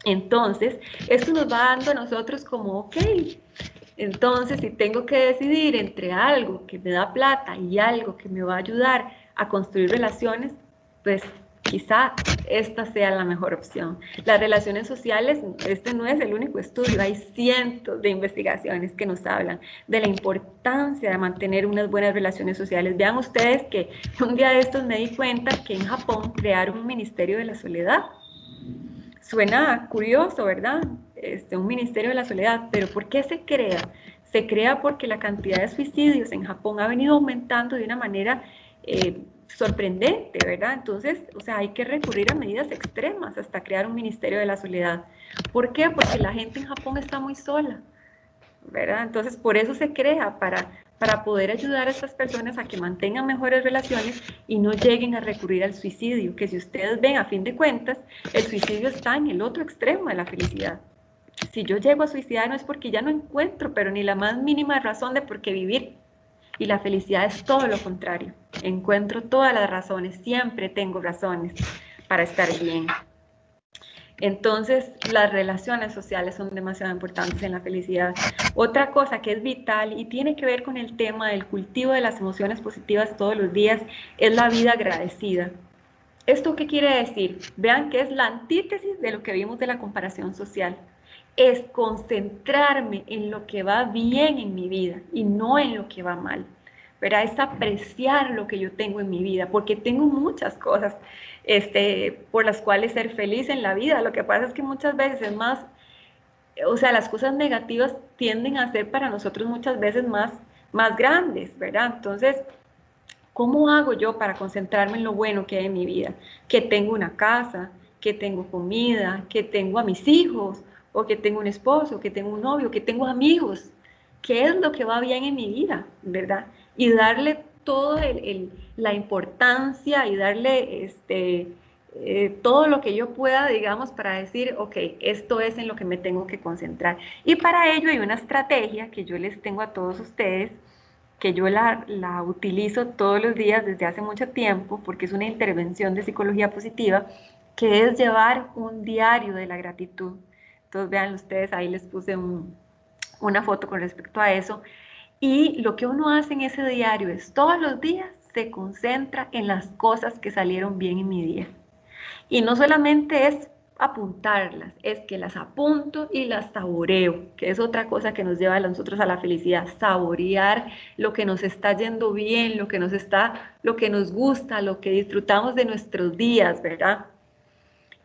Entonces, esto nos va dando a nosotros como, ok, entonces, si tengo que decidir entre algo que me da plata y algo que me va a ayudar a construir relaciones, pues quizá esta sea la mejor opción. Las relaciones sociales, este no es el único estudio, hay cientos de investigaciones que nos hablan de la importancia de mantener unas buenas relaciones sociales. Vean ustedes que un día de estos me di cuenta que en Japón crearon un ministerio de la soledad. Suena curioso, ¿verdad? Un ministerio de la soledad, pero ¿por qué se crea? Se crea porque la cantidad de suicidios en Japón ha venido aumentando de una manera sorprendente, ¿verdad? Entonces, o sea, hay que recurrir a medidas extremas hasta crear un ministerio de la soledad. ¿Por qué? Porque la gente en Japón está muy sola, ¿verdad? Entonces, por eso se crea, para poder ayudar a estas personas a que mantengan mejores relaciones y no lleguen a recurrir al suicidio, que si ustedes ven, a fin de cuentas, el suicidio está en el otro extremo de la felicidad. Si yo llego a suicidar no es porque ya no encuentro, pero ni la más mínima razón de por qué vivir. Y la felicidad es todo lo contrario. Encuentro todas las razones, siempre tengo razones para estar bien. Entonces, las relaciones sociales son demasiado importantes en la felicidad. Otra cosa que es vital y tiene que ver con el tema del cultivo de las emociones positivas todos los días es la vida agradecida. ¿Esto qué quiere decir? Vean que es la antítesis de lo que vimos de la comparación social. Es concentrarme en lo que va bien en mi vida y no en lo que va mal. ¿Verdad? Es apreciar lo que yo tengo en mi vida, porque tengo muchas cosas por las cuales ser feliz en la vida. Lo que pasa es que muchas veces es más, o sea, las cosas negativas tienden a ser para nosotros muchas veces más grandes, ¿verdad? Entonces, ¿cómo hago yo para concentrarme en lo bueno que hay en mi vida? Que tengo una casa, que tengo comida, que tengo a mis hijos, o que tengo un esposo, que tengo un novio, que tengo amigos. ¿Qué es lo que va bien en mi vida, verdad? Y darle todo la importancia y darle todo lo que yo pueda, digamos, para decir, ok, esto es en lo que me tengo que concentrar. Y para ello hay una estrategia que yo les tengo a todos ustedes, que yo la utilizo todos los días desde hace mucho tiempo, porque es una intervención de psicología positiva, que es llevar un diario de la gratitud. Entonces vean ustedes, ahí les puse una foto con respecto a eso. Y lo que uno hace en ese diario es todos los días se concentra en las cosas que salieron bien en mi día. Y no solamente es apuntarlas, es que las apunto y las saboreo, que es otra cosa que nos lleva a nosotros a la felicidad, saborear lo que nos está yendo bien, lo que nos gusta, lo que disfrutamos de nuestros días, ¿verdad?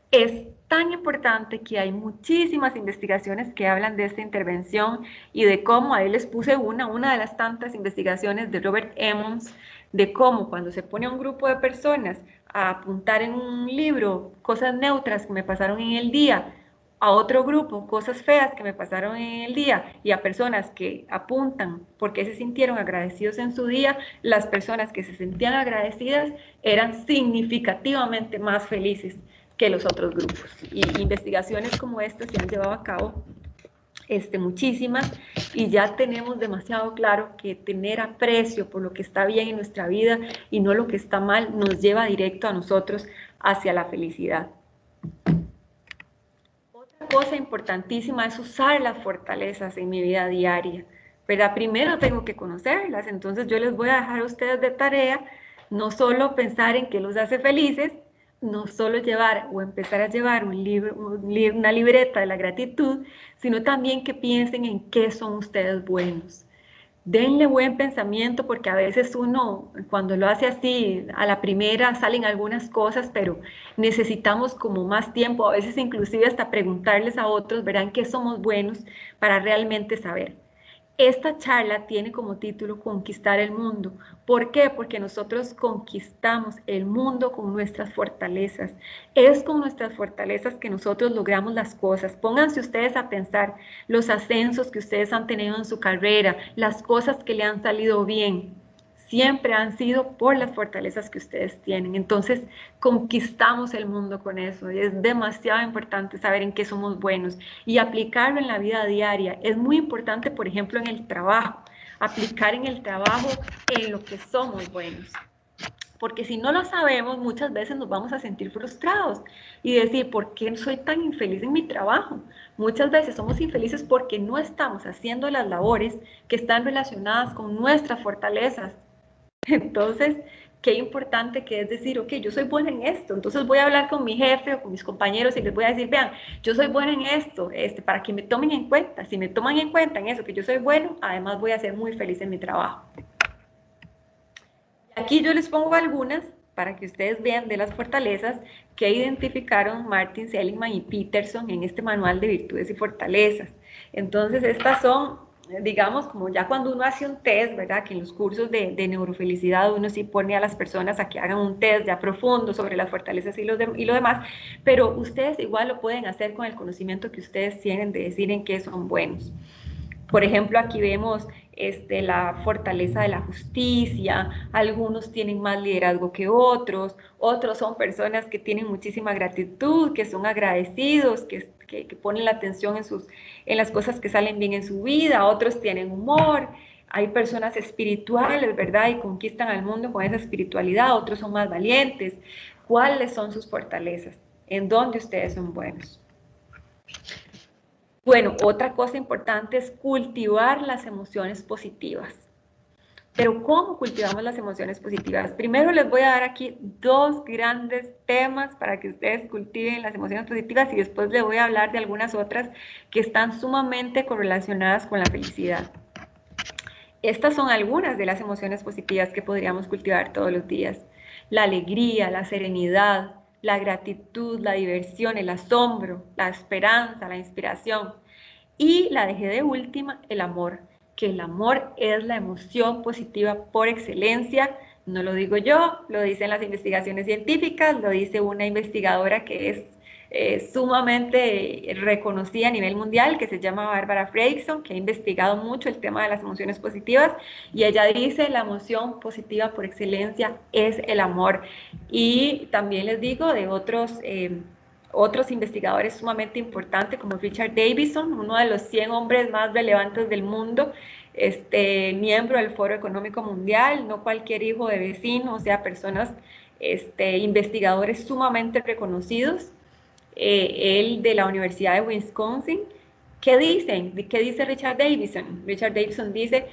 Es tan importante que hay muchísimas investigaciones que hablan de esta intervención y de cómo, ahí les puse una de las tantas investigaciones de Robert Emmons, de cómo cuando se pone a un grupo de personas a apuntar en un libro cosas neutras que me pasaron en el día, a otro grupo cosas feas que me pasaron en el día y a personas que apuntan porque se sintieron agradecidos en su día, las personas que se sentían agradecidas eran significativamente más felices que los otros grupos. Y investigaciones como esta se han llevado a cabo muchísimas, y ya tenemos demasiado claro que tener aprecio por lo que está bien en nuestra vida y no lo que está mal nos lleva directo a nosotros hacia la felicidad. Otra cosa importantísima es usar las fortalezas en mi vida diaria, ¿verdad? Primero tengo que conocerlas, entonces yo les voy a dejar a ustedes de tarea no solo pensar en qué los hace felices, no solo llevar o empezar a llevar una libreta de la gratitud, sino también que piensen en qué son ustedes buenos. Denle buen pensamiento, porque a veces uno, cuando lo hace así, a la primera salen algunas cosas, pero necesitamos como más tiempo, a veces inclusive hasta preguntarles a otros, verán qué somos buenos para realmente saber. Esta charla tiene como título Conquistar el Mundo. ¿Por qué? Porque nosotros conquistamos el mundo con nuestras fortalezas. Es con nuestras fortalezas que nosotros logramos las cosas. Pónganse ustedes a pensar los ascensos que ustedes han tenido en su carrera, las cosas que le han salido bien. Siempre han sido por las fortalezas que ustedes tienen. Entonces, conquistamos el mundo con eso. Y es demasiado importante saber en qué somos buenos y aplicarlo en la vida diaria. Es muy importante, por ejemplo, en el trabajo. Aplicar en el trabajo en lo que somos buenos. Porque si no lo sabemos, muchas veces nos vamos a sentir frustrados y decir, ¿por qué soy tan infeliz en mi trabajo? Muchas veces somos infelices porque no estamos haciendo las labores que están relacionadas con nuestras fortalezas. Entonces, qué importante que es decir, ok, yo soy buena en esto, entonces voy a hablar con mi jefe o con mis compañeros y les voy a decir, vean, yo soy buena en esto, para que me tomen en cuenta. Si me toman en cuenta en eso, que yo soy bueno, además voy a ser muy feliz en mi trabajo. Aquí yo les pongo algunas para que ustedes vean de las fortalezas que identificaron Martin Seligman y Peterson en este manual de virtudes y fortalezas. Entonces, estas son, digamos, como ya cuando uno hace un test, ¿verdad? Que en los cursos de neurofelicidad uno sí pone a las personas a que hagan un test ya profundo sobre las fortalezas y lo demás, pero ustedes igual lo pueden hacer con el conocimiento que ustedes tienen de decir en qué son buenos. Por ejemplo, aquí vemos la fortaleza de la justicia, algunos tienen más liderazgo que otros son personas que tienen muchísima gratitud, que son agradecidos, que ponen la atención en las cosas que salen bien en su vida, otros tienen humor, Hay personas espirituales, ¿verdad? Y conquistan al mundo con esa espiritualidad, otros son más valientes. ¿Cuáles son sus fortalezas? ¿En dónde ustedes son buenos? Bueno, otra cosa importante es cultivar las emociones positivas. Pero ¿cómo cultivamos las emociones positivas? Primero les voy a dar aquí dos grandes temas para que ustedes cultiven las emociones positivas y después les voy a hablar de algunas otras que están sumamente correlacionadas con la felicidad. Estas son algunas de las emociones positivas que podríamos cultivar todos los días. La alegría, la serenidad, la gratitud, la diversión, el asombro, la esperanza, la inspiración. Y la dejé de última, el amor, que el amor es la emoción positiva por excelencia. No lo digo yo, lo dicen las investigaciones científicas, lo dice una investigadora que es sumamente reconocida a nivel mundial, que se llama Barbara Fredrickson, que ha investigado mucho el tema de las emociones positivas, y ella dice la emoción positiva por excelencia es el amor. Y también les digo de otros investigadores sumamente importantes como Richard Davidson, uno de los 100 hombres más relevantes del mundo, miembro del Foro Económico Mundial, no cualquier hijo de vecino, o sea, personas, investigadores sumamente reconocidos, él de la Universidad de Wisconsin. ¿Qué dicen? ¿Qué dice Richard Davidson? Richard Davidson dice,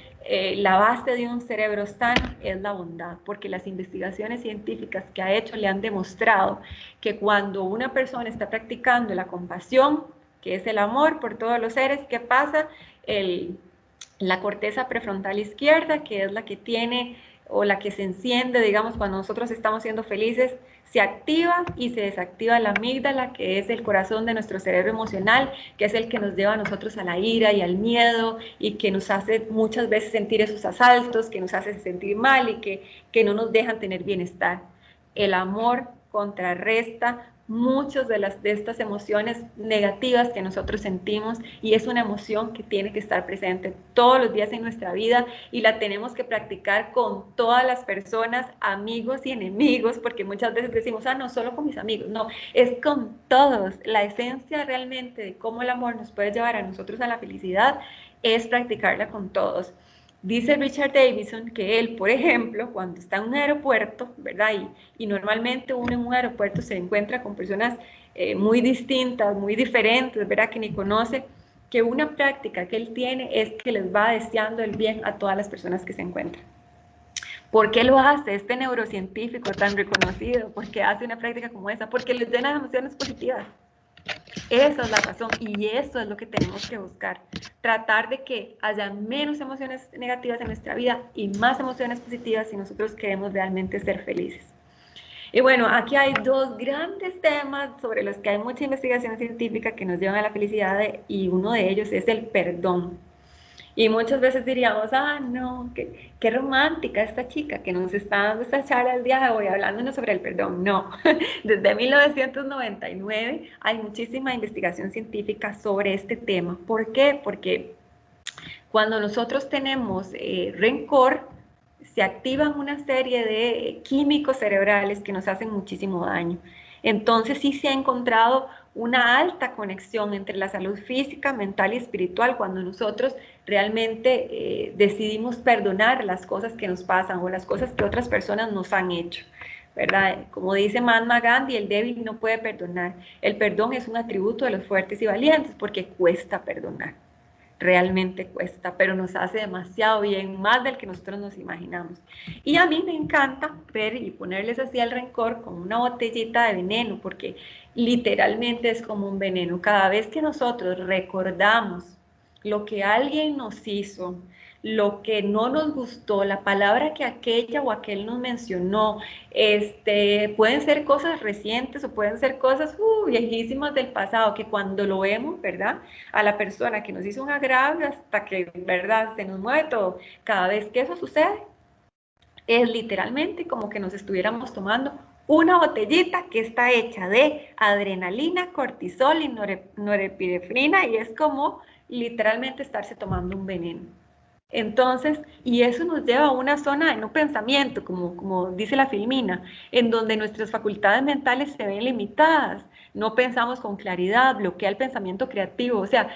la base de un cerebro sano es la bondad, porque las investigaciones científicas que ha hecho le han demostrado que cuando una persona está practicando la compasión, que es el amor por todos los seres, ¿qué pasa? La corteza prefrontal izquierda, que es la que tiene o la que se enciende, digamos, cuando nosotros estamos siendo felices, se activa y se desactiva la amígdala, que es el corazón de nuestro cerebro emocional, que es el que nos lleva a nosotros a la ira y al miedo y que nos hace muchas veces sentir esos asaltos, que nos hace sentir mal y que no nos dejan tener bienestar. El amor contrarresta muchas de estas emociones negativas que nosotros sentimos y es una emoción que tiene que estar presente todos los días en nuestra vida y la tenemos que practicar con todas las personas, amigos y enemigos, porque muchas veces decimos, no, solo con mis amigos, no, es con todos. La esencia realmente de cómo el amor nos puede llevar a nosotros a la felicidad es practicarla con todos. Dice Richard Davidson que él, por ejemplo, cuando está en un aeropuerto, ¿verdad? Y normalmente uno en un aeropuerto se encuentra con personas muy distintas, muy diferentes, ¿verdad? Que ni conoce, que una práctica que él tiene es que les va deseando el bien a todas las personas que se encuentran. ¿Por qué lo hace este neurocientífico tan reconocido? ¿Por qué hace una práctica como esa? Porque les llena de emociones positivas. Esa es la razón y eso es lo que tenemos que buscar. Tratar de que haya menos emociones negativas en nuestra vida y más emociones positivas si nosotros queremos realmente ser felices. Y bueno, aquí hay dos grandes temas sobre los que hay mucha investigación científica que nos llevan a la felicidad y uno de ellos es el perdón. Y muchas veces diríamos, no, qué romántica esta chica que nos está dando esta charla el día de hoy hablándonos sobre el perdón. No, desde 1999 hay muchísima investigación científica sobre este tema. ¿Por qué? Porque cuando nosotros tenemos rencor, se activan una serie de químicos cerebrales que nos hacen muchísimo daño. Entonces sí se ha encontrado una alta conexión entre la salud física, mental y espiritual cuando nosotros realmente decidimos perdonar las cosas que nos pasan o las cosas que otras personas nos han hecho, ¿verdad? Como dice Mahatma Gandhi, el débil no puede perdonar. El perdón es un atributo de los fuertes y valientes porque cuesta perdonar. Realmente cuesta, pero nos hace demasiado bien, más del que nosotros nos imaginamos. Y a mí me encanta ver y ponerles así al rencor como una botellita de veneno, porque literalmente es como un veneno. Cada vez que nosotros recordamos lo que alguien nos hizo, lo que no nos gustó, la palabra que aquella o aquel nos mencionó, pueden ser cosas recientes o pueden ser cosas viejísimas del pasado, que cuando lo vemos, ¿verdad? A la persona que nos hizo un agravio hasta que, ¿verdad? Se nos mueve todo. Cada vez que eso sucede, es literalmente como que nos estuviéramos tomando una botellita que está hecha de adrenalina, cortisol y norepinefrina y es como literalmente estarse tomando un veneno. Entonces, y eso nos lleva a una zona de no pensamiento, como dice la Filmina, en donde nuestras facultades mentales se ven limitadas, no pensamos con claridad, bloquea el pensamiento creativo, o sea,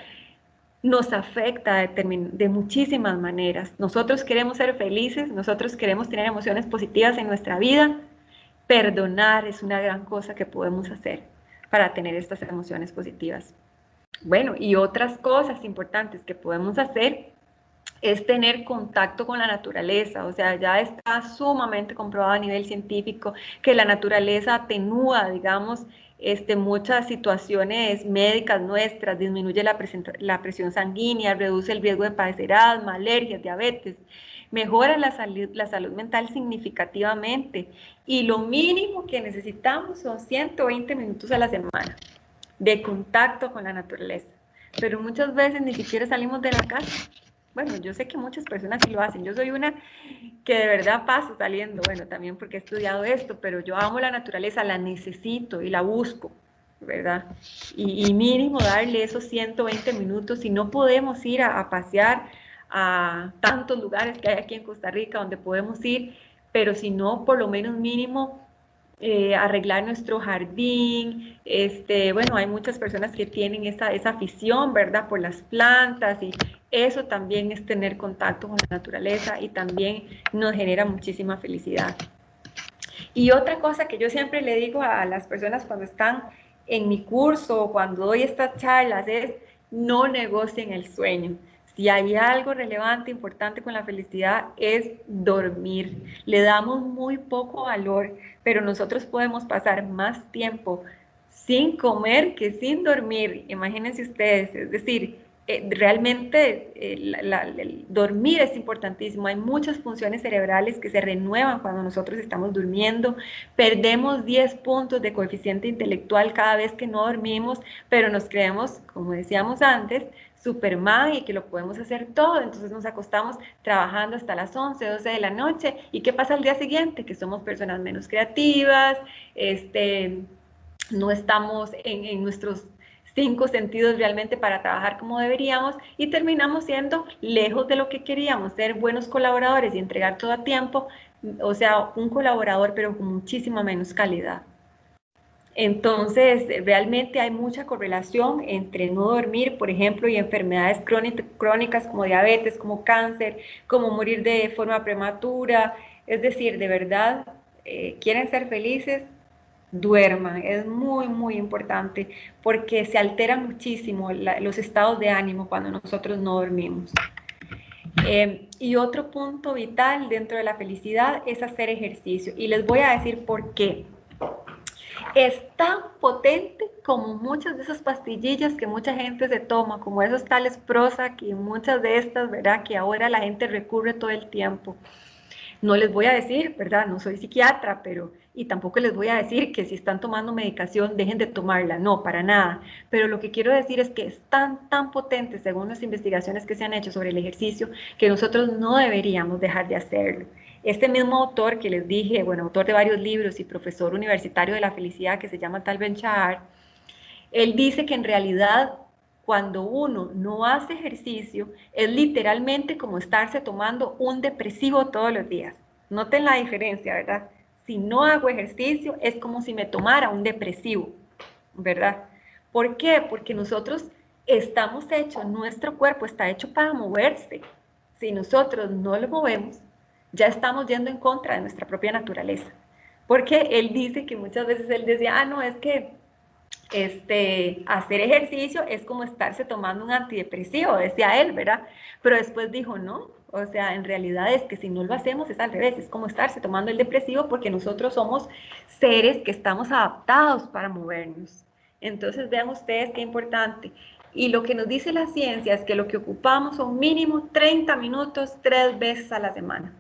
nos afecta de muchísimas maneras. Nosotros queremos ser felices, nosotros queremos tener emociones positivas en nuestra vida. Perdonar es una gran cosa que podemos hacer para tener estas emociones positivas. Bueno, y otras cosas importantes que podemos hacer es tener contacto con la naturaleza. O sea, ya está sumamente comprobado a nivel científico que la naturaleza atenúa, digamos, muchas situaciones médicas nuestras, disminuye la presión sanguínea, reduce el riesgo de padecer asma, alergias, diabetes, mejora la salud mental significativamente, y lo mínimo que necesitamos son 120 minutos a la semana de contacto con la naturaleza. Pero muchas veces ni siquiera salimos de la casa. Bueno, yo sé que muchas personas sí lo hacen. Yo soy una que de verdad paso saliendo, bueno, también porque he estudiado esto, pero yo amo la naturaleza, la necesito y la busco, ¿verdad? Y mínimo darle esos 120 minutos. Si no podemos ir a pasear a tantos lugares que hay aquí en Costa Rica donde podemos ir, pero si no, por lo menos mínimo arreglar nuestro jardín. Bueno, hay muchas personas que tienen esa afición, ¿verdad?, por las plantas, y eso también es tener contacto con la naturaleza y también nos genera muchísima felicidad. Y otra cosa que yo siempre le digo a las personas cuando están en mi curso o cuando doy estas charlas es: no negocien el sueño. Si hay algo relevante, importante con la felicidad, es dormir. Le damos muy poco valor, pero nosotros podemos pasar más tiempo sin comer que sin dormir. Imagínense ustedes, es decir, realmente el dormir es importantísimo. Hay muchas funciones cerebrales que se renuevan cuando nosotros estamos durmiendo. Perdemos 10 puntos de coeficiente intelectual cada vez que no dormimos, pero nos creemos, como decíamos antes, Superman y que lo podemos hacer todo. Entonces nos acostamos trabajando hasta las 11, 12 de la noche. ¿Y qué pasa al día siguiente? Que somos personas menos creativas, no estamos en nuestros 5 sentidos realmente para trabajar como deberíamos, y terminamos siendo lejos de lo que queríamos, ser buenos colaboradores y entregar todo a tiempo. O sea, un colaborador pero con muchísima menos calidad. Entonces, realmente hay mucha correlación entre no dormir, por ejemplo, y enfermedades crónicas como diabetes, como cáncer, como morir de forma prematura. Es decir, de verdad, quieren ser felices, duerman. Es muy, muy importante porque se alteran muchísimo los estados de ánimo cuando nosotros no dormimos. Y otro punto vital dentro de la felicidad es hacer ejercicio. Y les voy a decir por qué. Es tan potente como muchas de esas pastillillas que mucha gente se toma, como esos tales Prozac y muchas de estas, ¿verdad?, que ahora la gente recurre todo el tiempo. No les voy a decir, ¿verdad?, no soy psiquiatra, y tampoco les voy a decir que si están tomando medicación dejen de tomarla, no, para nada. Pero lo que quiero decir es que es tan potente, según las investigaciones que se han hecho sobre el ejercicio, que nosotros no deberíamos dejar de hacerlo. Este mismo autor que les dije, bueno, autor de varios libros y profesor universitario de la felicidad, que se llama Tal Ben-Shahar, él dice que en realidad cuando uno no hace ejercicio es literalmente como estarse tomando un depresivo todos los días. Noten la diferencia, ¿verdad? Si no hago ejercicio es como si me tomara un depresivo, ¿verdad? ¿Por qué? Porque nosotros estamos hechos, nuestro cuerpo está hecho para moverse. Si nosotros no lo movemos, ya estamos yendo en contra de nuestra propia naturaleza. Porque él dice que muchas veces él decía, no, es que hacer ejercicio es como estarse tomando un antidepresivo, decía él, ¿verdad? Pero después dijo, no, o sea, en realidad es que si no lo hacemos es al revés, es como estarse tomando el depresivo, porque nosotros somos seres que estamos adaptados para movernos. Entonces vean ustedes qué importante. Y lo que nos dice la ciencia es que lo que ocupamos son mínimo 30 minutos 3 veces a la semana.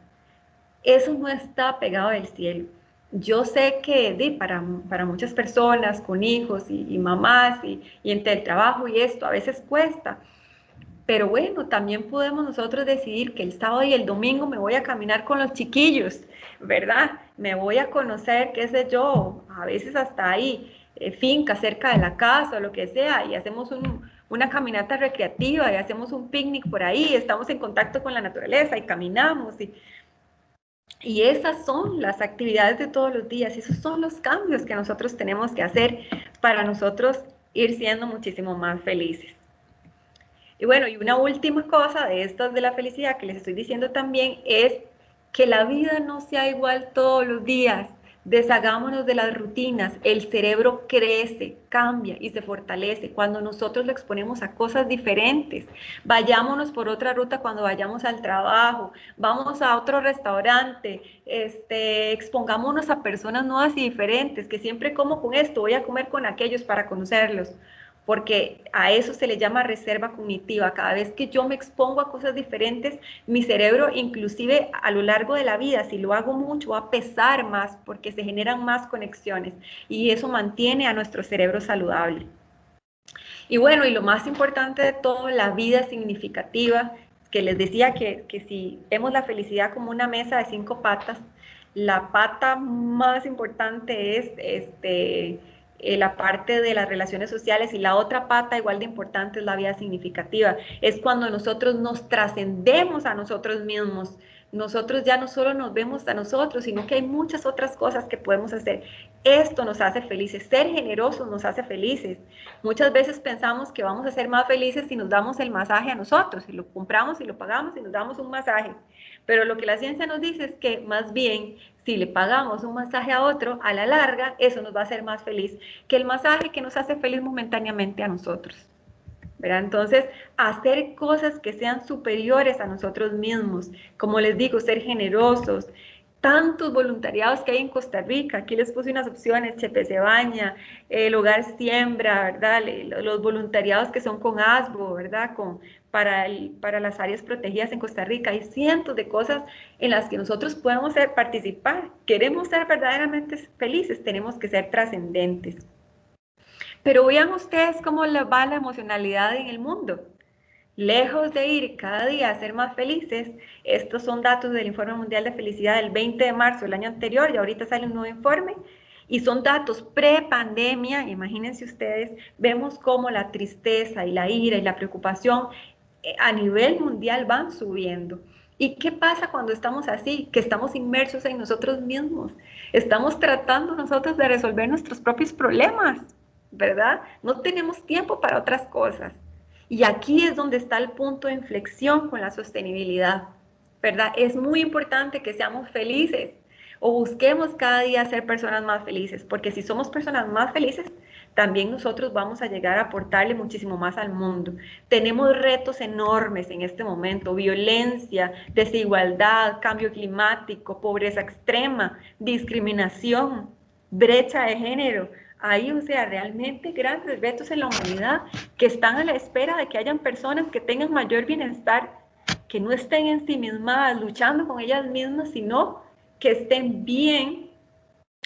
Eso no está pegado del cielo. Yo sé que para muchas personas con hijos y mamás y entre el trabajo y esto a veces cuesta, pero bueno, también podemos nosotros decidir que el sábado y el domingo me voy a caminar con los chiquillos, ¿verdad? Me voy a conocer, qué sé yo, a veces hasta ahí, finca cerca de la casa o lo que sea, y hacemos una caminata recreativa y hacemos un picnic por ahí, estamos en contacto con la naturaleza y caminamos. Y esas son las actividades de todos los días, esos son los cambios que nosotros tenemos que hacer para nosotros ir siendo muchísimo más felices. Y bueno, y una última cosa de estas de la felicidad que les estoy diciendo también es que la vida no sea igual todos los días. Deshagámonos de las rutinas. El cerebro crece, cambia y se fortalece cuando nosotros lo exponemos a cosas diferentes. Vayámonos por otra ruta cuando vayamos al trabajo, vamos a otro restaurante, expongámonos a personas nuevas y diferentes, que siempre como con esto, voy a comer con aquellos para conocerlos, porque a eso se le llama reserva cognitiva. Cada vez que yo me expongo a cosas diferentes, mi cerebro, inclusive a lo largo de la vida, si lo hago mucho, va a pesar más porque se generan más conexiones y eso mantiene a nuestro cerebro saludable. Y bueno, y lo más importante de todo, la vida significativa, que les decía que si vemos la felicidad como una mesa de 5 patas, la pata más importante es la parte de las relaciones sociales y la otra pata igual de importante es la vida significativa. Es cuando nosotros nos trascendemos a nosotros mismos. Nosotros ya no solo nos vemos a nosotros, sino que hay muchas otras cosas que podemos hacer. Esto nos hace felices, ser generosos nos hace felices. Muchas veces pensamos que vamos a ser más felices si nos damos el masaje a nosotros, si lo compramos y lo pagamos y nos damos un masaje. Pero lo que la ciencia nos dice es que más bien si le pagamos un masaje a otro, a la larga eso nos va a hacer más feliz que el masaje que nos hace feliz momentáneamente a nosotros. ¿Verdad? Entonces, hacer cosas que sean superiores a nosotros mismos, como les digo, ser generosos, tantos voluntariados que hay en Costa Rica, aquí les puse unas opciones, Chepe se baña, el Hogar Siembra, ¿verdad? Los voluntariados que son con ASBO, ¿verdad? Para las áreas protegidas en Costa Rica, hay cientos de cosas en las que nosotros podemos participar, queremos ser verdaderamente felices, tenemos que ser trascendentes. Pero vean ustedes cómo va la emocionalidad en el mundo. Lejos de ir cada día a ser más felices, estos son datos del Informe Mundial de Felicidad del 20 de marzo del año anterior, y ahorita sale un nuevo informe, y son datos pre-pandemia. Imagínense ustedes, vemos cómo la tristeza y la ira y la preocupación a nivel mundial van subiendo. ¿Y qué pasa cuando estamos así? Que estamos inmersos en nosotros mismos, estamos tratando nosotros de resolver nuestros propios problemas, ¿verdad? No tenemos tiempo para otras cosas. Y aquí es donde está el punto de inflexión con la sostenibilidad, ¿verdad? Es muy importante que seamos felices o busquemos cada día ser personas más felices, porque si somos personas más felices, también nosotros vamos a llegar a aportarle muchísimo más al mundo. Tenemos retos enormes en este momento: violencia, desigualdad, cambio climático, pobreza extrema, discriminación, brecha de género. Hay, o sea, realmente grandes retos en la humanidad que están a la espera de que hayan personas que tengan mayor bienestar, que no estén ensimismadas luchando con ellas mismas, sino que estén bien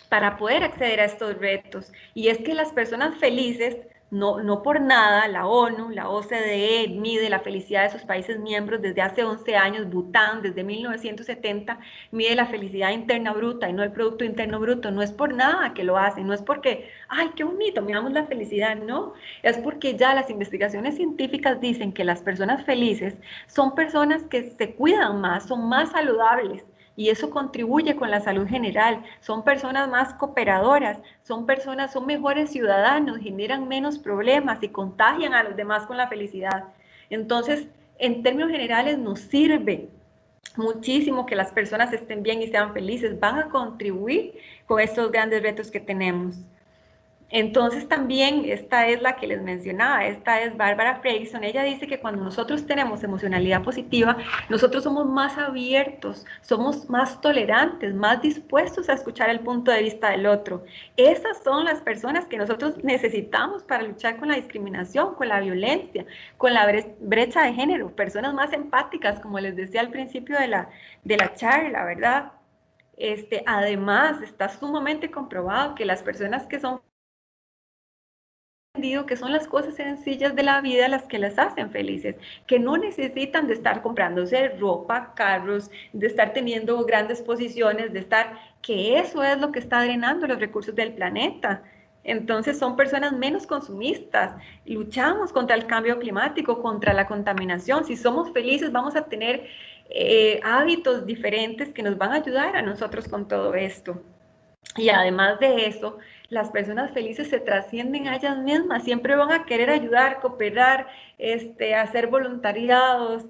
para poder acceder a estos retos. Y es que las personas felices, no por nada, la ONU, la OCDE mide la felicidad de sus países miembros desde hace 11 años, Bután desde 1970 mide la felicidad interna bruta y no el Producto Interno Bruto. No es por nada que lo hacen, no es porque, ay, qué bonito, miramos la felicidad, no, es porque ya las investigaciones científicas dicen que las personas felices son personas que se cuidan más, son más saludables, y eso contribuye con la salud general. Son personas más cooperadoras, son mejores ciudadanos, generan menos problemas y contagian a los demás con la felicidad. Entonces, en términos generales, nos sirve muchísimo que las personas estén bien y sean felices, van a contribuir con estos grandes retos que tenemos. Entonces también esta es la que les mencionaba, esta es Barbara Fredrickson. Ella dice que cuando nosotros tenemos emocionalidad positiva, nosotros somos más abiertos, somos más tolerantes, más dispuestos a escuchar el punto de vista del otro. Esas son las personas que nosotros necesitamos para luchar con la discriminación, con la violencia, con la brecha de género, personas más empáticas, como les decía al principio de la charla, ¿verdad? Además, está sumamente comprobado que las personas que son que son las cosas sencillas de la vida las que las hacen felices, que no necesitan de estar comprándose ropa, carros, de estar teniendo grandes posiciones, que eso es lo que está drenando los recursos del planeta. Entonces son personas menos consumistas, luchamos contra el cambio climático, contra la contaminación. Si somos felices vamos a tener hábitos diferentes que nos van a ayudar a nosotros con todo esto. Y además de eso, las personas felices se trascienden a ellas mismas, siempre van a querer ayudar, cooperar, hacer voluntariados,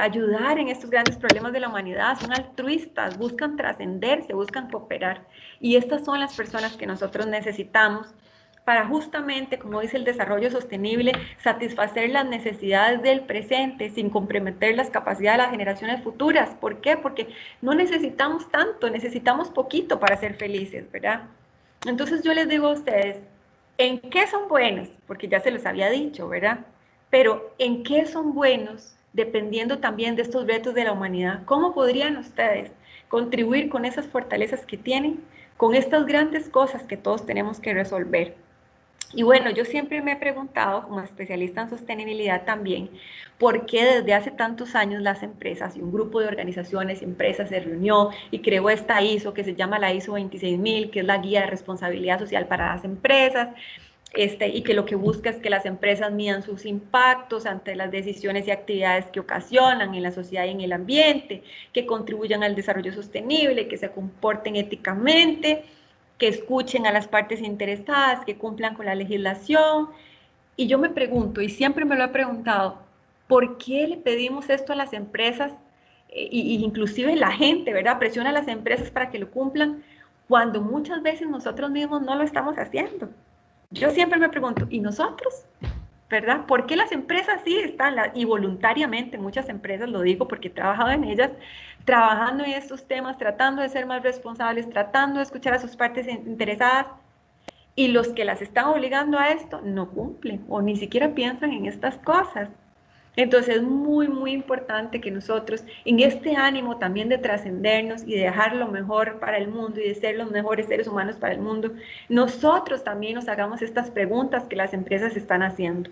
ayudar en estos grandes problemas de la humanidad, son altruistas, buscan trascenderse, buscan cooperar. Y estas son las personas que nosotros necesitamos para justamente, como dice el desarrollo sostenible, satisfacer las necesidades del presente sin comprometer las capacidades de las generaciones futuras. ¿Por qué? Porque no necesitamos tanto, necesitamos poquito para ser felices, ¿verdad? Entonces yo les digo a ustedes, ¿en qué son buenos? Porque ya se los había dicho, ¿verdad? Pero ¿en qué son buenos? Dependiendo también de estos retos de la humanidad. ¿Cómo podrían ustedes contribuir con esas fortalezas que tienen, con estas grandes cosas que todos tenemos que resolver? Y bueno, yo siempre me he preguntado, como especialista en sostenibilidad también, por qué desde hace tantos años las empresas y un grupo de organizaciones y empresas se reunió y creó esta ISO que se llama la ISO 26000, que es la Guía de Responsabilidad Social para las Empresas, y que lo que busca es que las empresas midan sus impactos ante las decisiones y actividades que ocasionan en la sociedad y en el ambiente, que contribuyan al desarrollo sostenible, que se comporten éticamente, que escuchen a las partes interesadas, que cumplan con la legislación. Y yo me pregunto, y siempre me lo he preguntado, ¿por qué le pedimos esto a las empresas? Y inclusive la gente, ¿verdad? Presiona a las empresas para que lo cumplan, cuando muchas veces nosotros mismos no lo estamos haciendo. Yo siempre me pregunto, ¿y nosotros? ¿Verdad? ¿Por qué las empresas sí están, y voluntariamente muchas empresas, lo digo porque he trabajado en ellas, trabajando en estos temas, tratando de ser más responsables, tratando de escuchar a sus partes interesadas, y los que las están obligando a esto no cumplen o ni siquiera piensan en estas cosas? Entonces es muy, muy importante que nosotros, en este ánimo también de trascendernos y de dejar lo mejor para el mundo y de ser los mejores seres humanos para el mundo, nosotros también nos hagamos estas preguntas que las empresas están haciendo.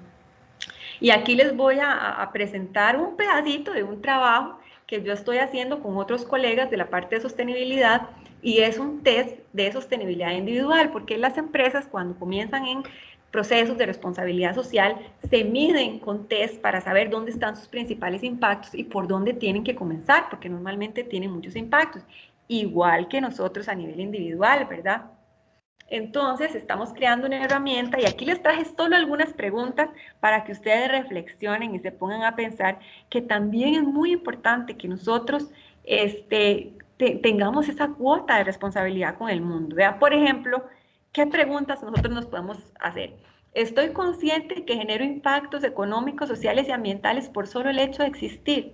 Y aquí les voy a presentar un pedacito de un trabajo que yo estoy haciendo con otros colegas de la parte de sostenibilidad, y es un test de sostenibilidad individual, porque las empresas cuando comienzan en procesos de responsabilidad social se miden con test para saber dónde están sus principales impactos y por dónde tienen que comenzar, porque normalmente tienen muchos impactos, igual que nosotros a nivel individual, ¿verdad? Entonces, estamos creando una herramienta y aquí les traje solo algunas preguntas para que ustedes reflexionen y se pongan a pensar que también es muy importante que nosotros tengamos esa cuota de responsabilidad con el mundo. Vean, por ejemplo, ¿qué preguntas nosotros nos podemos hacer? ¿Estoy consciente que genero impactos económicos, sociales y ambientales por solo el hecho de existir?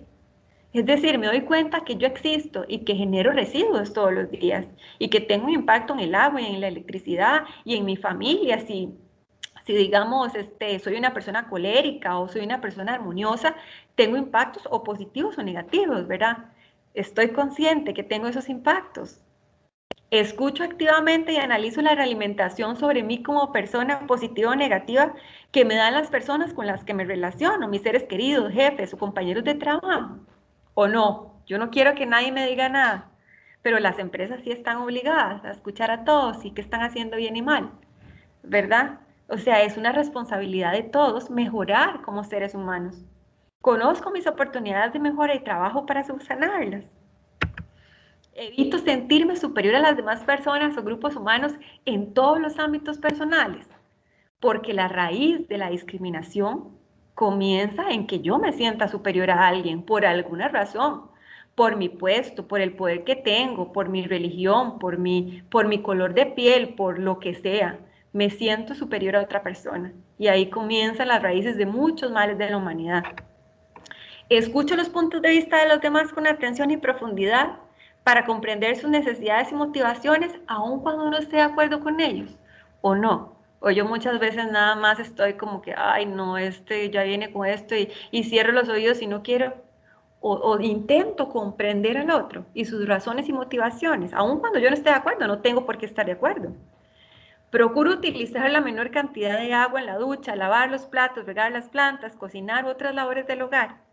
Es decir, me doy cuenta que yo existo y que genero residuos todos los días y que tengo un impacto en el agua y en la electricidad y en mi familia. Si digamos, soy una persona colérica o soy una persona armoniosa, tengo impactos o positivos o negativos, ¿verdad? Estoy consciente que tengo esos impactos. Escucho activamente y analizo la realimentación sobre mí como persona positiva o negativa que me dan las personas con las que me relaciono, mis seres queridos, jefes o compañeros de trabajo. ¿O no? Yo no quiero que nadie me diga nada, pero las empresas sí están obligadas a escuchar a todos y qué están haciendo bien y mal, ¿verdad? O sea, es una responsabilidad de todos mejorar como seres humanos. Conozco mis oportunidades de mejora y trabajo para subsanarlas. Evito sentirme superior a las demás personas o grupos humanos en todos los ámbitos personales, porque la raíz de la discriminación comienza en que yo me sienta superior a alguien por alguna razón, por mi puesto, por el poder que tengo, por mi religión, por mi color de piel, por lo que sea. Me siento superior a otra persona. Y ahí comienzan las raíces de muchos males de la humanidad. Escucho los puntos de vista de los demás con atención y profundidad para comprender sus necesidades y motivaciones, aun cuando no esté de acuerdo con ellos, o no. O yo muchas veces nada más estoy como que, ay, no, ya viene con esto y cierro los oídos y no quiero. O intento comprender al otro y sus razones y motivaciones, aun cuando yo no esté de acuerdo, no tengo por qué estar de acuerdo. Procuro utilizar la menor cantidad de agua en la ducha, lavar los platos, regar las plantas, cocinar otras labores del hogar.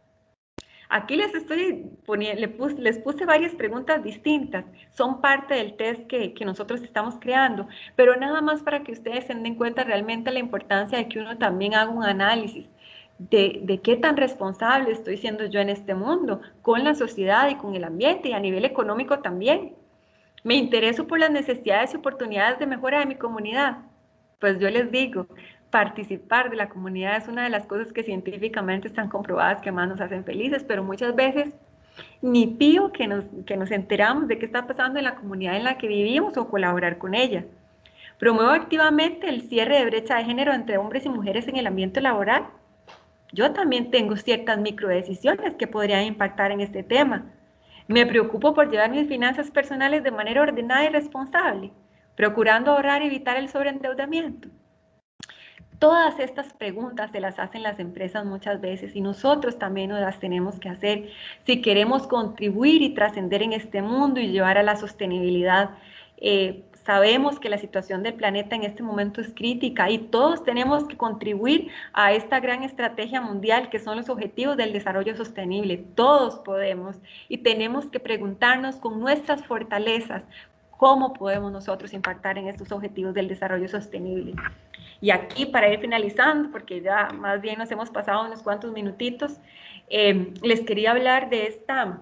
Aquí les estoy poniendo, les puse varias preguntas distintas, son parte del test que nosotros estamos creando, pero nada más para que ustedes se den cuenta realmente la importancia de que uno también haga un análisis de qué tan responsable estoy siendo yo en este mundo, con la sociedad y con el ambiente y a nivel económico también. Me intereso por las necesidades y oportunidades de mejora de mi comunidad. Pues yo les digo, participar de la comunidad es una de las cosas que científicamente están comprobadas que más nos hacen felices, pero muchas veces ni pío que nos enteramos de qué está pasando en la comunidad en la que vivimos o colaborar con ella. Promuevo activamente el cierre de brecha de género entre hombres y mujeres en el ambiente laboral. Yo también tengo ciertas microdecisiones que podrían impactar en este tema. Me preocupo por llevar mis finanzas personales de manera ordenada y responsable, procurando ahorrar y evitar el sobreendeudamiento. Todas estas preguntas se las hacen las empresas muchas veces y nosotros también nos las tenemos que hacer si queremos contribuir y trascender en este mundo y llevar a la sostenibilidad. Sabemos que la situación del planeta en este momento es crítica y todos tenemos que contribuir a esta gran estrategia mundial que son los objetivos del desarrollo sostenible. Todos podemos y tenemos que preguntarnos con nuestras fortalezas cómo podemos nosotros impactar en estos objetivos del desarrollo sostenible. Y aquí, para ir finalizando, porque ya más bien nos hemos pasado unos cuantos minutitos, les quería hablar de esta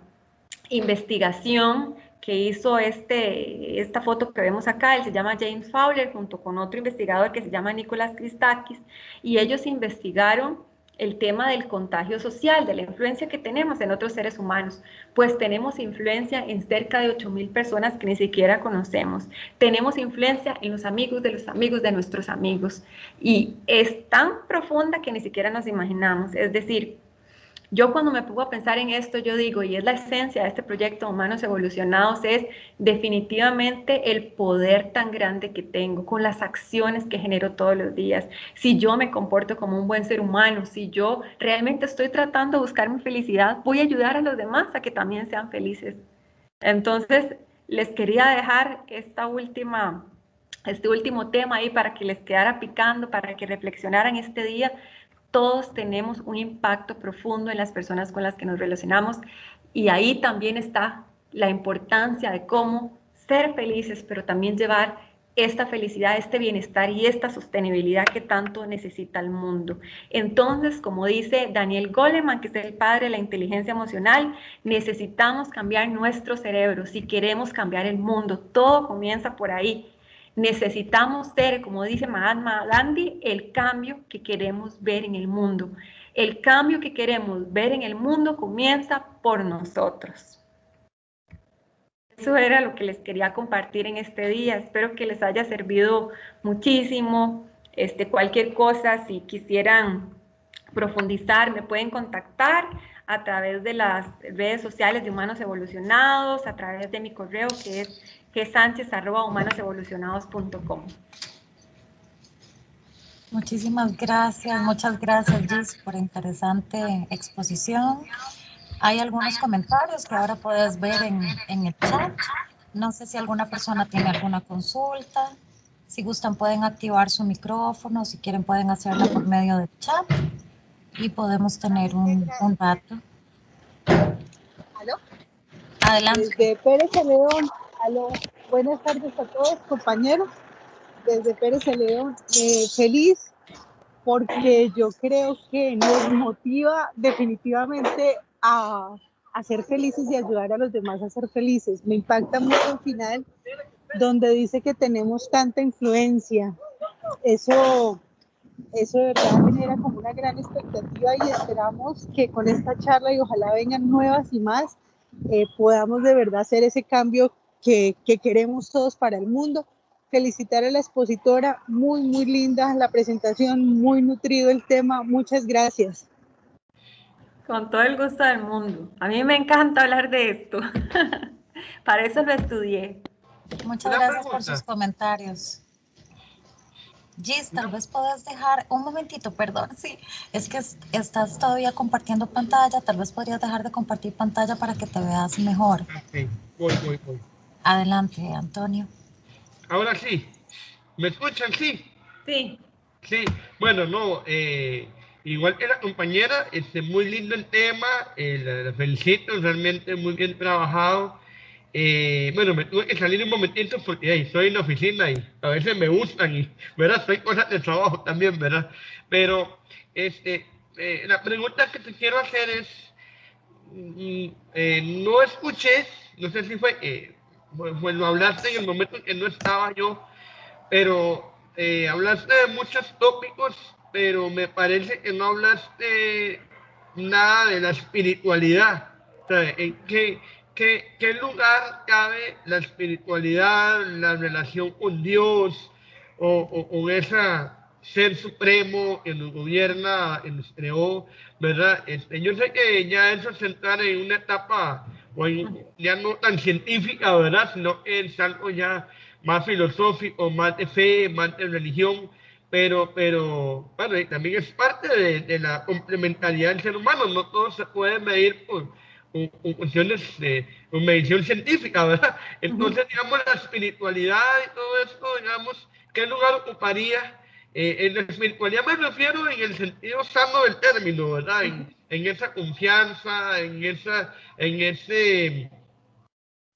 investigación que hizo esta foto que vemos acá. Él se llama James Fowler, junto con otro investigador que se llama Nicholas Christakis, y ellos investigaron el tema del contagio social, de la influencia que tenemos en otros seres humanos. Pues tenemos influencia en cerca de 8,000 personas que ni siquiera conocemos. Tenemos influencia en los amigos de nuestros amigos. Y es tan profunda que ni siquiera nos imaginamos. Es decir, yo cuando me pongo a pensar en esto, yo digo, y es la esencia de este proyecto Humanos Evolucionados, es definitivamente el poder tan grande que tengo con las acciones que genero todos los días. Si yo me comporto como un buen ser humano, si yo realmente estoy tratando de buscar mi felicidad, voy a ayudar a los demás a que también sean felices. Entonces, les quería dejar este último tema ahí para que les quedara picando, para que reflexionaran este día. Todos tenemos un impacto profundo en las personas con las que nos relacionamos y ahí también está la importancia de cómo ser felices, pero también llevar esta felicidad, este bienestar y esta sostenibilidad que tanto necesita el mundo. Entonces, como dice Daniel Goleman, que es el padre de la inteligencia emocional, necesitamos cambiar nuestro cerebro si queremos cambiar el mundo. Todo comienza por ahí. Necesitamos ser, como dice Mahatma Gandhi, el cambio que queremos ver en el mundo. El cambio que queremos ver en el mundo comienza por nosotros. Eso era lo que les quería compartir en este día. Espero que les haya servido muchísimo. Cualquier cosa, si quisieran profundizar, me pueden contactar a través de las redes sociales de Humanos Evolucionados, a través de mi correo que es gsanchez@humanosevolucionados.com. Muchas gracias, Gis, por interesante exposición. Hay algunos comentarios que ahora puedes ver en el chat. No sé si alguna persona tiene alguna consulta. Si gustan pueden activar su micrófono, si quieren pueden hacerlo por medio del chat y podemos tener un rato. ¿Aló? Adelante. Desde Pérez Celedón, aló. Buenas tardes a todos, compañeros. Desde Pérez Celedón, feliz porque yo creo que nos motiva definitivamente a ser felices y ayudar a los demás a ser felices. Me impacta mucho el final donde dice que tenemos tanta influencia. Eso de verdad genera como una gran expectativa y esperamos que con esta charla y ojalá vengan nuevas y más, podamos de verdad hacer ese cambio que queremos todos para el mundo. Felicitar a la expositora, muy linda la presentación, muy nutrido el tema, muchas gracias. Con todo el gusto del mundo. A mí me encanta hablar de esto. Para eso lo estudié. Muchas gracias por sus comentarios. Gis, tal vez puedas dejar un momentito, perdón, sí, es que estás todavía compartiendo pantalla, tal vez podrías dejar de compartir pantalla para que te veas mejor. Ok, voy. Adelante, Antonio. Ahora sí, ¿me escuchan? Sí. Sí. Sí, bueno, no, igual que la compañera, muy lindo el tema, la felicito, realmente muy bien trabajado. Bueno, me tuve que salir un momentito porque estoy en la oficina y a veces me gustan y, ¿verdad? Soy cosas de trabajo también, ¿verdad? Pero, la pregunta que te quiero hacer es, no escuché, no sé si fue pues lo hablaste en el momento en que no estaba yo, pero hablaste de muchos tópicos, pero me parece que no hablaste nada de la espiritualidad. O sea, ¿en qué lugar cabe la espiritualidad, la relación con Dios o con ese ser supremo que nos gobierna, que nos creó, ¿verdad? Yo sé que ya eso se entra en una etapa ya no tan científica, ¿verdad? Sino que es algo ya más filosófico, más de fe, más de religión, pero bueno, y también es parte de la complementariedad del ser humano, no todo se puede medir con cuestiones con medición científica, ¿verdad? Entonces, digamos, la espiritualidad y todo esto, digamos, ¿qué lugar ocuparía? En la espiritualidad me refiero en el sentido sano del término, ¿verdad? En esa confianza, en ese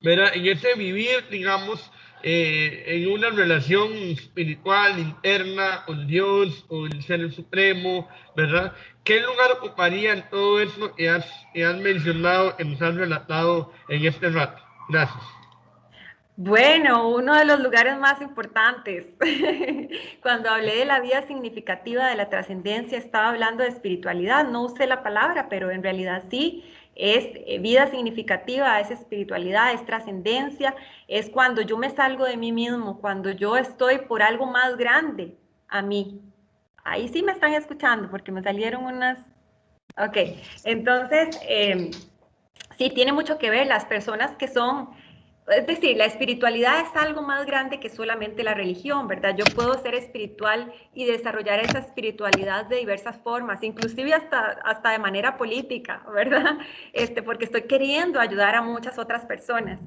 ¿verdad? En ese vivir, digamos, en una relación espiritual, interna, con Dios, con el Ser Supremo, ¿verdad? ¿Qué lugar ocuparía en todo eso que has mencionado, que nos has relatado en este rato? Gracias. Bueno, uno de los lugares más importantes. Cuando hablé de la vida significativa de la trascendencia, estaba hablando de espiritualidad. No usé la palabra, pero en realidad sí, es vida significativa, es espiritualidad, es trascendencia, es cuando yo me salgo de mí mismo, cuando yo estoy por algo más grande a mí. Ahí sí me están escuchando porque me salieron unas... Ok, entonces, sí, tiene mucho que ver las personas que son, es decir, la espiritualidad es algo más grande que solamente la religión, ¿verdad? Yo puedo ser espiritual y desarrollar esa espiritualidad de diversas formas, inclusive hasta de manera política, ¿verdad? Porque estoy queriendo ayudar a muchas otras personas.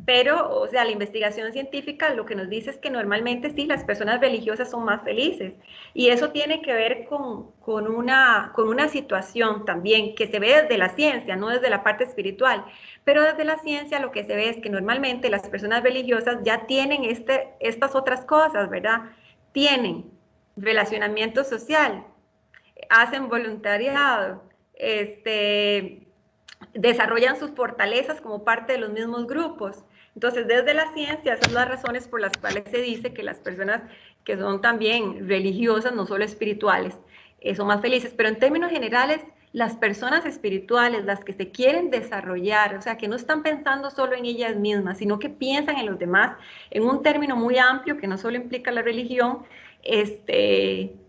Pero, o sea, la investigación científica lo que nos dice es que normalmente sí, las personas religiosas son más felices. Y eso tiene que ver con una situación también que se ve desde la ciencia, no desde la parte espiritual. Pero desde la ciencia lo que se ve es que normalmente las personas religiosas ya tienen estas otras cosas, ¿verdad? Tienen relacionamiento social, hacen voluntariado, desarrollan sus fortalezas como parte de los mismos grupos. Entonces, desde la ciencia, esas son las razones por las cuales se dice que las personas que son también religiosas, no solo espirituales, son más felices. Pero en términos generales, las personas espirituales, las que se quieren desarrollar, o sea, que no están pensando solo en ellas mismas, sino que piensan en los demás, en un término muy amplio que no solo implica la religión,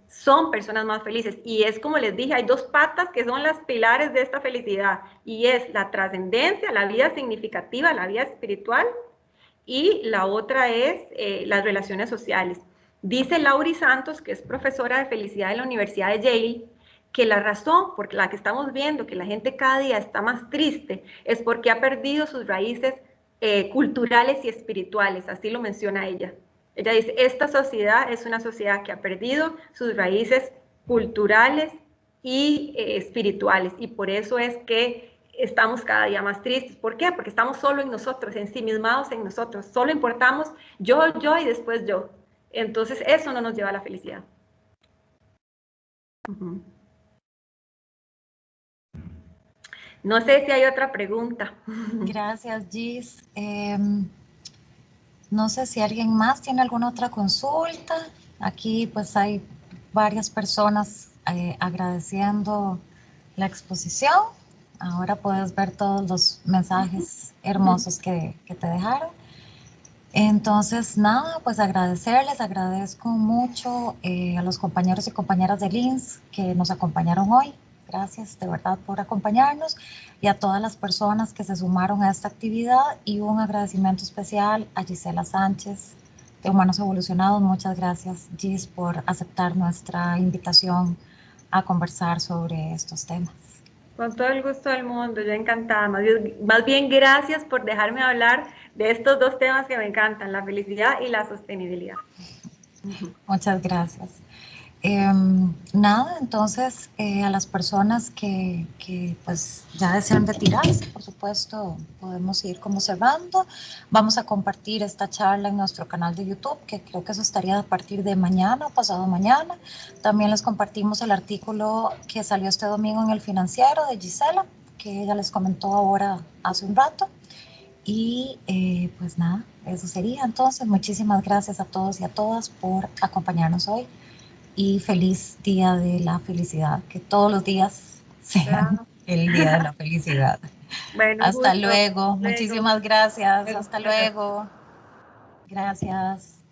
son personas más felices. Y es como les dije, hay dos patas que son las pilares de esta felicidad, y es la trascendencia, la vida significativa, la vida espiritual, y la otra es las relaciones sociales. Dice Laurie Santos, que es profesora de felicidad en la Universidad de Yale, que la razón por la que estamos viendo que la gente cada día está más triste es porque ha perdido sus raíces culturales y espirituales, así lo menciona ella. Ella dice, esta sociedad es una sociedad que ha perdido sus raíces culturales y espirituales, y por eso es que estamos cada día más tristes. ¿Por qué? Porque estamos solo en nosotros, ensimismados en nosotros, solo importamos yo y después yo. Entonces eso no nos lleva a la felicidad. No sé si hay otra pregunta. Gracias, Gis. No sé si alguien más tiene alguna otra consulta. Aquí pues hay varias personas agradeciendo la exposición. Ahora puedes ver todos los mensajes hermosos que te dejaron. Entonces, nada, pues agradecerles, agradezco mucho a los compañeros y compañeras de LINS que nos acompañaron hoy. Gracias de verdad por acompañarnos, y a todas las personas que se sumaron a esta actividad, y un agradecimiento especial a Gisela Sánchez de Humanos Evolucionados. Muchas gracias, Gis, por aceptar nuestra invitación a conversar sobre estos temas. Con todo el gusto del mundo, yo encantada. Más bien gracias por dejarme hablar de estos dos temas que me encantan, la felicidad y la sostenibilidad. Muchas gracias. Nada, entonces a las personas que pues ya desean retirarse, por supuesto, podemos ir como cerrando. Vamos a compartir esta charla en nuestro canal de YouTube, que creo que eso estaría a partir de mañana o pasado mañana. También les compartimos el artículo que salió este domingo en El Financiero de Gisela, que ella les comentó ahora hace un rato. Y pues nada, eso sería entonces. Muchísimas gracias a todos y a todas por acompañarnos hoy y feliz Día de la Felicidad, que todos los días sean el Día de la Felicidad. Bueno, un Hasta gusto. luego, Luego. muchísimas gracias, hasta luego. Gracias.